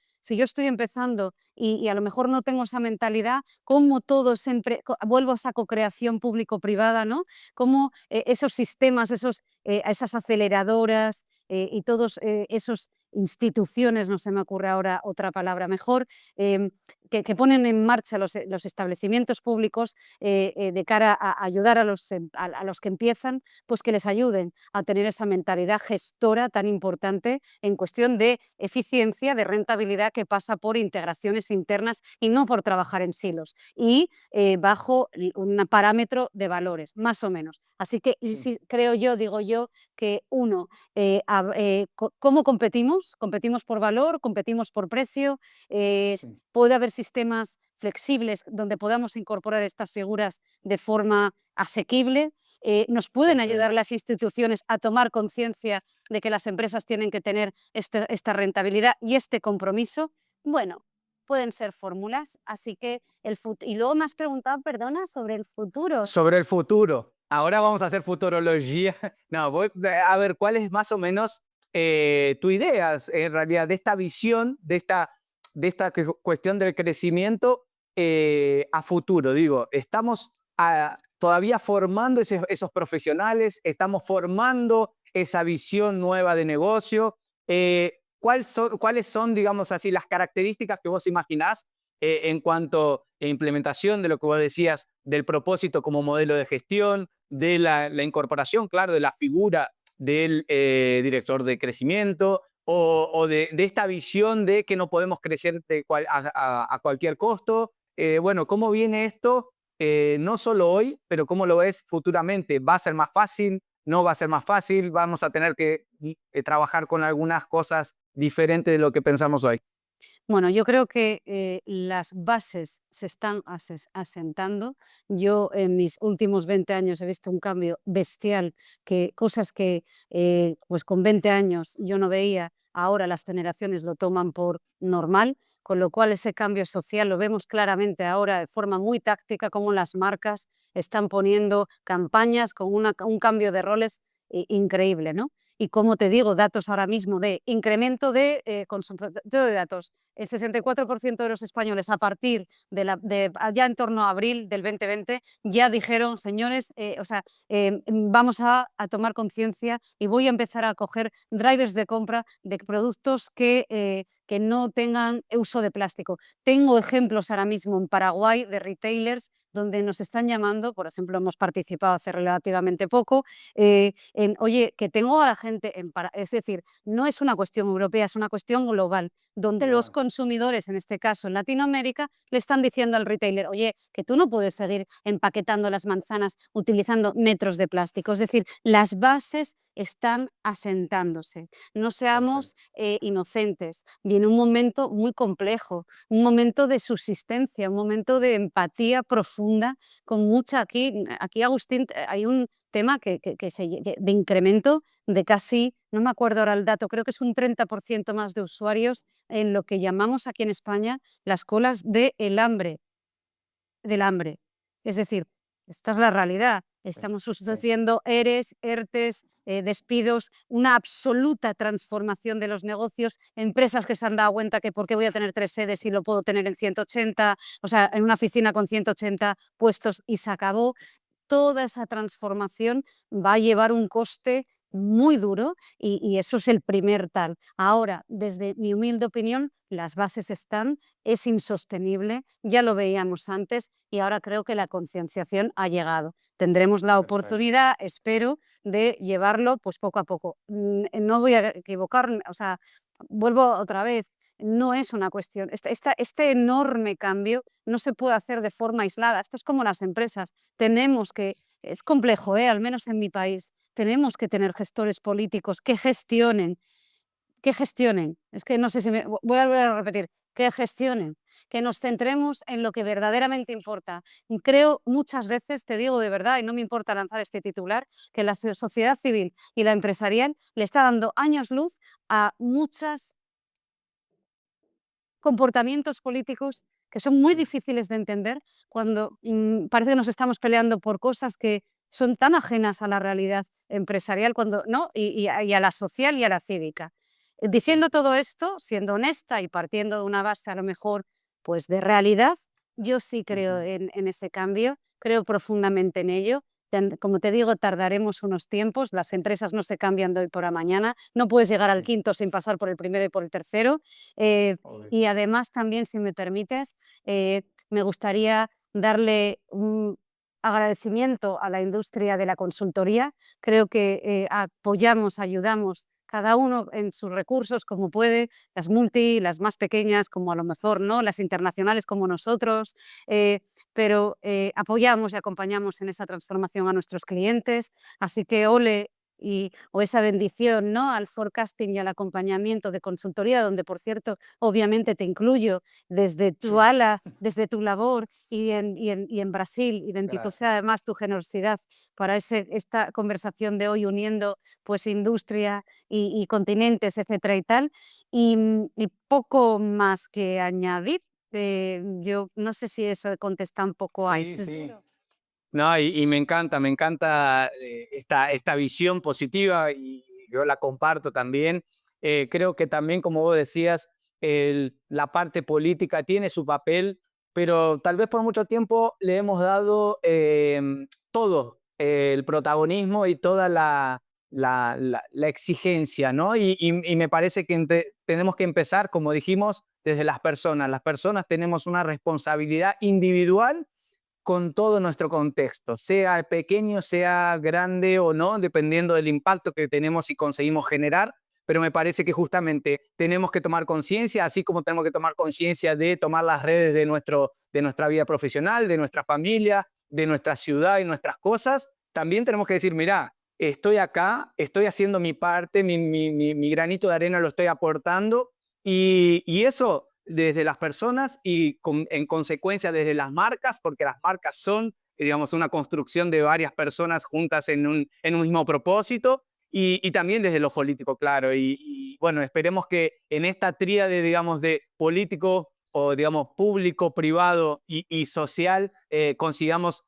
y a lo mejor no tengo esa mentalidad, cómo todo siempre, vuelvo a esa cocreación público-privada, ¿no? Cómo esos sistemas, esas aceleradoras y todos esos instituciones, no se me ocurre ahora otra palabra mejor, que ponen en marcha los establecimientos públicos de cara a ayudar a los que empiezan, pues que les ayuden a tener esa mentalidad gestora tan importante en cuestión de eficiencia, de rentabilidad, que pasa por integraciones internas y no por trabajar en silos y bajo un parámetro de valores, más o menos. Así que y Sí, sí, creo yo, digo yo, que uno, ¿cómo competimos? Competimos por valor, competimos por precio. sí, Puede haber sistemas flexibles donde podamos incorporar estas figuras de forma asequible. Nos pueden ayudar perfecto. las instituciones a tomar conciencia de que las empresas tienen que tener esta rentabilidad y este compromiso. Bueno, pueden ser fórmulas. Así que y luego me has preguntado, perdona, sobre el futuro. Sobre el futuro. Ahora vamos a hacer futurología. No, a ver, ¿cuál es más o menos tu idea, en realidad, de esta visión, de esta cuestión del crecimiento a futuro? Digo, estamos todavía formando esos profesionales, estamos formando esa visión nueva de negocio. ¿Cuáles son, digamos así, las características que vos imaginás en cuanto a implementación de lo que vos decías, del propósito como modelo de gestión, de la incorporación, claro, de la figura del director de crecimiento o de esta visión de que no podemos crecer a cualquier costo? Bueno, ¿cómo viene esto? No solo hoy, pero ¿cómo lo ves futuramente? ¿Va a ser más fácil? ¿No va a ser más fácil? ¿Vamos a tener que trabajar con algunas cosas diferentes de lo que pensamos hoy? Bueno, yo creo que las bases se están asentando. Yo en mis últimos 20 años he visto un cambio bestial, que cosas que pues con 20 años yo no veía, ahora las generaciones lo toman por normal, con lo cual ese cambio social lo vemos claramente ahora de forma muy táctica, como las marcas están poniendo campañas con un cambio de roles increíble, ¿no? Y como te digo, datos ahora mismo de incremento de consumo de datos. El 64% de los españoles a partir de ya en torno a abril del 2020 ya dijeron, señores, vamos a tomar conciencia y voy a empezar a coger drivers de compra de productos que no tengan uso de plástico. Tengo ejemplos ahora mismo en Paraguay de retailers donde nos están llamando, por ejemplo, hemos participado hace relativamente poco, oye, que tengo a la gente, es decir, no es una cuestión europea, es una cuestión global, donde los consumidores, en este caso en Latinoamérica, le están diciendo al retailer, oye, que tú no puedes seguir empaquetando las manzanas utilizando metros de plástico. Es decir, las bases están asentándose. No seamos Perfecto. inocentes. Viene un momento muy complejo, un momento de subsistencia, un momento de empatía profunda con mucha. Aquí Agustín, hay un tema de incremento de casi, no me acuerdo ahora el dato, creo que es un 30% más de usuarios en lo que llamamos aquí en España las colas del hambre. Es decir, esta es la realidad. Sí, Estamos sí, sufriendo ERES, ERTES, despidos, una absoluta transformación de los negocios, empresas que se han dado cuenta que por qué voy a tener 3 sedes si lo puedo tener en 180, o sea, en una oficina con 180 puestos y se acabó. Toda esa transformación va a llevar un coste muy duro y eso es el primer tal. Ahora, desde mi humilde opinión, las bases están, es insostenible, ya lo veíamos antes y ahora creo que la concienciación ha llegado. Tendremos la perfecto. oportunidad, espero, de llevarlo pues poco a poco. No voy a equivocarme, o sea, vuelvo otra vez, no es una cuestión, este enorme cambio no se puede hacer de forma aislada, esto es como las empresas, tenemos que, es complejo, al menos en mi país, tenemos que tener gestores políticos que gestionen, es que no sé si voy a volver a repetir, que gestionen, que nos centremos en lo que verdaderamente importa. Y creo muchas veces, te digo de verdad, y no me importa lanzar este titular, que la sociedad civil y la empresarial le está dando años luz a muchos comportamientos políticos que son muy Sí. difíciles de entender cuando parece que nos estamos peleando por cosas que son tan ajenas a la realidad empresarial cuando, ¿no? Y a la social y a la cívica. Sí. Diciendo todo esto, siendo honesta y partiendo de una base a lo mejor pues de realidad, yo sí creo Ujú. en ese cambio, creo profundamente en ello. Como te digo, tardaremos unos tiempos, las empresas no se cambian de hoy por a mañana, no puedes llegar al Sí, quinto sin pasar por el primero y por el tercero. eh, obvio. y además también, si me permites, me gustaría darle un agradecimiento a la industria de la consultoría. Creo que apoyamos, ayudamos cada uno en sus recursos como puede, las multi, las más pequeñas como a lo mejor, ¿no? Las internacionales como nosotros, eh, pero apoyamos y acompañamos en esa transformación a nuestros clientes. Así que ole o esa bendición, ¿no? Al forecasting y al acompañamiento de consultoría, donde por cierto, obviamente te incluyo desde tu Sí, ala, desde tu labor y en Brasil, identitóse gracias. además tu generosidad para esta conversación de hoy uniendo pues industria y continentes, etcétera y tal. Y poco más que añadir. Yo no sé si eso contesta un poco a Sí, eso. sí. No, y me encanta esta visión positiva y yo la comparto también. Creo que también, como vos decías, la parte política tiene su papel, pero tal vez por mucho tiempo le hemos dado todo el protagonismo y toda la exigencia, ¿no? Y me parece que tenemos que empezar, como dijimos, desde las personas. Las personas tenemos una responsabilidad individual con todo nuestro contexto, sea pequeño, sea grande o no, dependiendo del impacto que tenemos y conseguimos generar. Pero me parece que justamente tenemos que tomar conciencia, así como tenemos que tomar conciencia de tomar las redes de nuestra vida profesional, de nuestra familia, de nuestra ciudad y nuestras cosas. También tenemos que decir, mira, estoy acá, estoy haciendo mi parte, mi granito de arena lo estoy aportando y eso desde las personas y en consecuencia desde las marcas, porque las marcas son, digamos, una construcción de varias personas juntas en un mismo propósito y también desde lo político, claro. Y bueno, esperemos que en esta tríade, digamos, de político o, digamos, público, privado y social, consigamos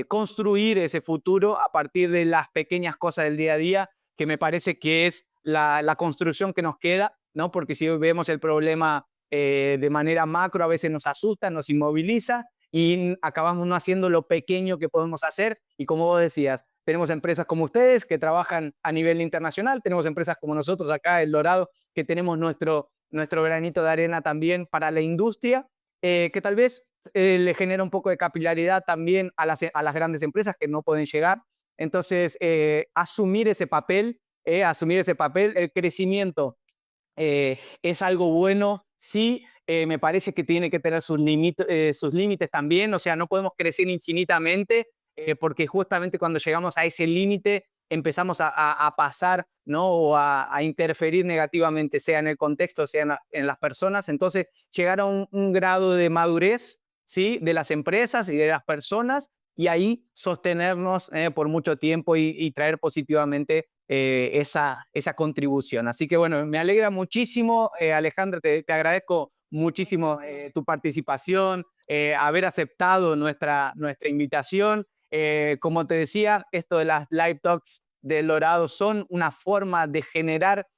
construir ese futuro a partir de las pequeñas cosas del día a día, que me parece que es la construcción que nos queda, ¿no? Porque si hoy vemos el problema de manera macro, a veces nos asusta, nos inmoviliza y acabamos no haciendo lo pequeño que podemos hacer. Y como vos decías, tenemos empresas como ustedes que trabajan a nivel internacional, tenemos empresas como nosotros acá, El Dorado, que tenemos nuestro granito de arena también para la industria, que tal vez le genera un poco de capilaridad también a las grandes empresas que no pueden llegar. Entonces, asumir ese papel, el crecimiento es algo bueno, sí, me parece que tiene que tener sus límites también, o sea, no podemos crecer infinitamente, porque justamente cuando llegamos a ese límite empezamos a pasar, ¿no? O a interferir negativamente, sea en el contexto, sea en las personas. Entonces, llegar a un grado de madurez, ¿sí? De las empresas y de las personas, y ahí sostenernos por mucho tiempo y traer positivamente esa contribución. Así que bueno, me alegra muchísimo, Alejandra, te agradezco muchísimo tu participación, haber aceptado nuestra invitación. Como te decía, esto de las live talks del Dorado son una forma de generar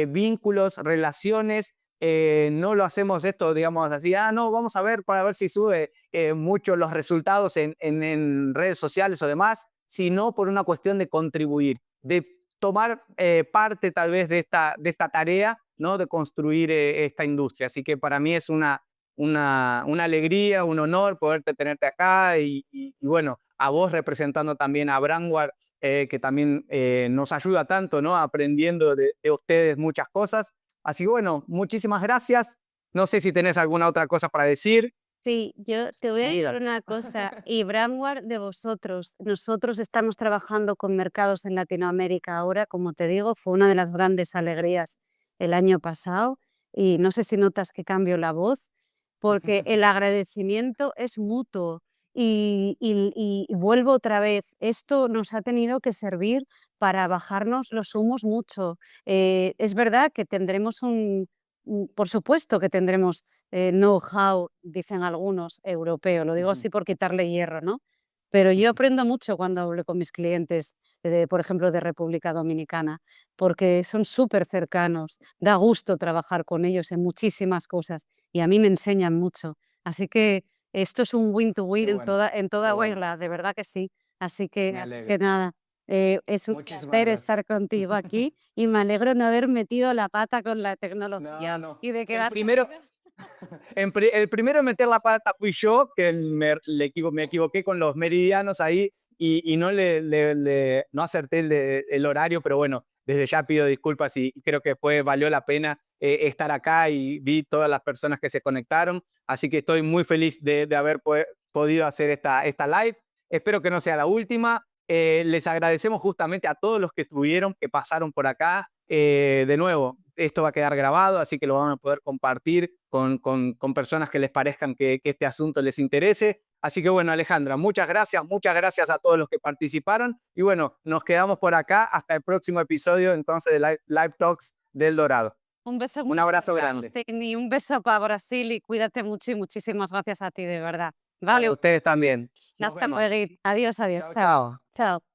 vínculos, relaciones. No lo hacemos esto, digamos así, no, vamos a ver para ver si sube mucho los resultados en redes sociales o demás, sino por una cuestión de contribuir, de tomar parte tal vez de esta tarea, ¿no? De construir esta industria. Así que para mí es una alegría, un honor poderte tenerte acá y bueno, a vos representando también a Brandware, que también nos ayuda tanto, ¿no? Aprendiendo de ustedes muchas cosas. Así que bueno, muchísimas gracias. No sé si tenés alguna otra cosa para decir. Sí, yo te voy a decir una cosa, y Brandware de vosotros. Nosotros estamos trabajando con mercados en Latinoamérica ahora, como te digo, fue una de las grandes alegrías el año pasado, y no sé si notas que cambio la voz, porque el agradecimiento es mutuo. Y vuelvo otra vez, esto nos ha tenido que servir para bajarnos los humos mucho. Es verdad que tendremos por supuesto que tendremos know-how, dicen algunos, europeo, lo digo así por quitarle hierro, ¿no? Pero yo aprendo mucho cuando hablo con mis clientes, por ejemplo, de República Dominicana, porque son súper cercanos, da gusto trabajar con ellos en muchísimas cosas y a mí me enseñan mucho. Así que esto es un win to win Qué bueno, en qué toda bueno. regla, de verdad que sí. Me Así alegro. que nada, es un Muchísimas placer gracias. estar contigo aquí y me alegro no haber metido la pata con la No, tecnología no. y de El quedarme primero, el primero en meter la pata fui yo, que me equivoqué con los meridianos ahí y no, no acerté el horario, pero bueno, desde ya pido disculpas y creo que valió la pena estar acá y vi todas las personas que se conectaron, así que estoy muy feliz de haber podido hacer esta live. Espero que no sea la última. Les agradecemos justamente a todos los que estuvieron, que pasaron por acá. De nuevo, esto va a quedar grabado, así que lo van a poder compartir con personas que les parezcan que este asunto les interese. Así que bueno, Alejandra, muchas gracias a todos los que participaron. Y bueno, nos quedamos por acá hasta el próximo episodio entonces de Live Talks del Dorado. Un beso Un abrazo para grande. Agustín, un beso para Brasil y cuídate mucho y muchísimas gracias a ti, de verdad. Para Vale, ustedes también. Nos hasta vemos. luego. Adiós, adiós. Chao, Chao. chao. Chao.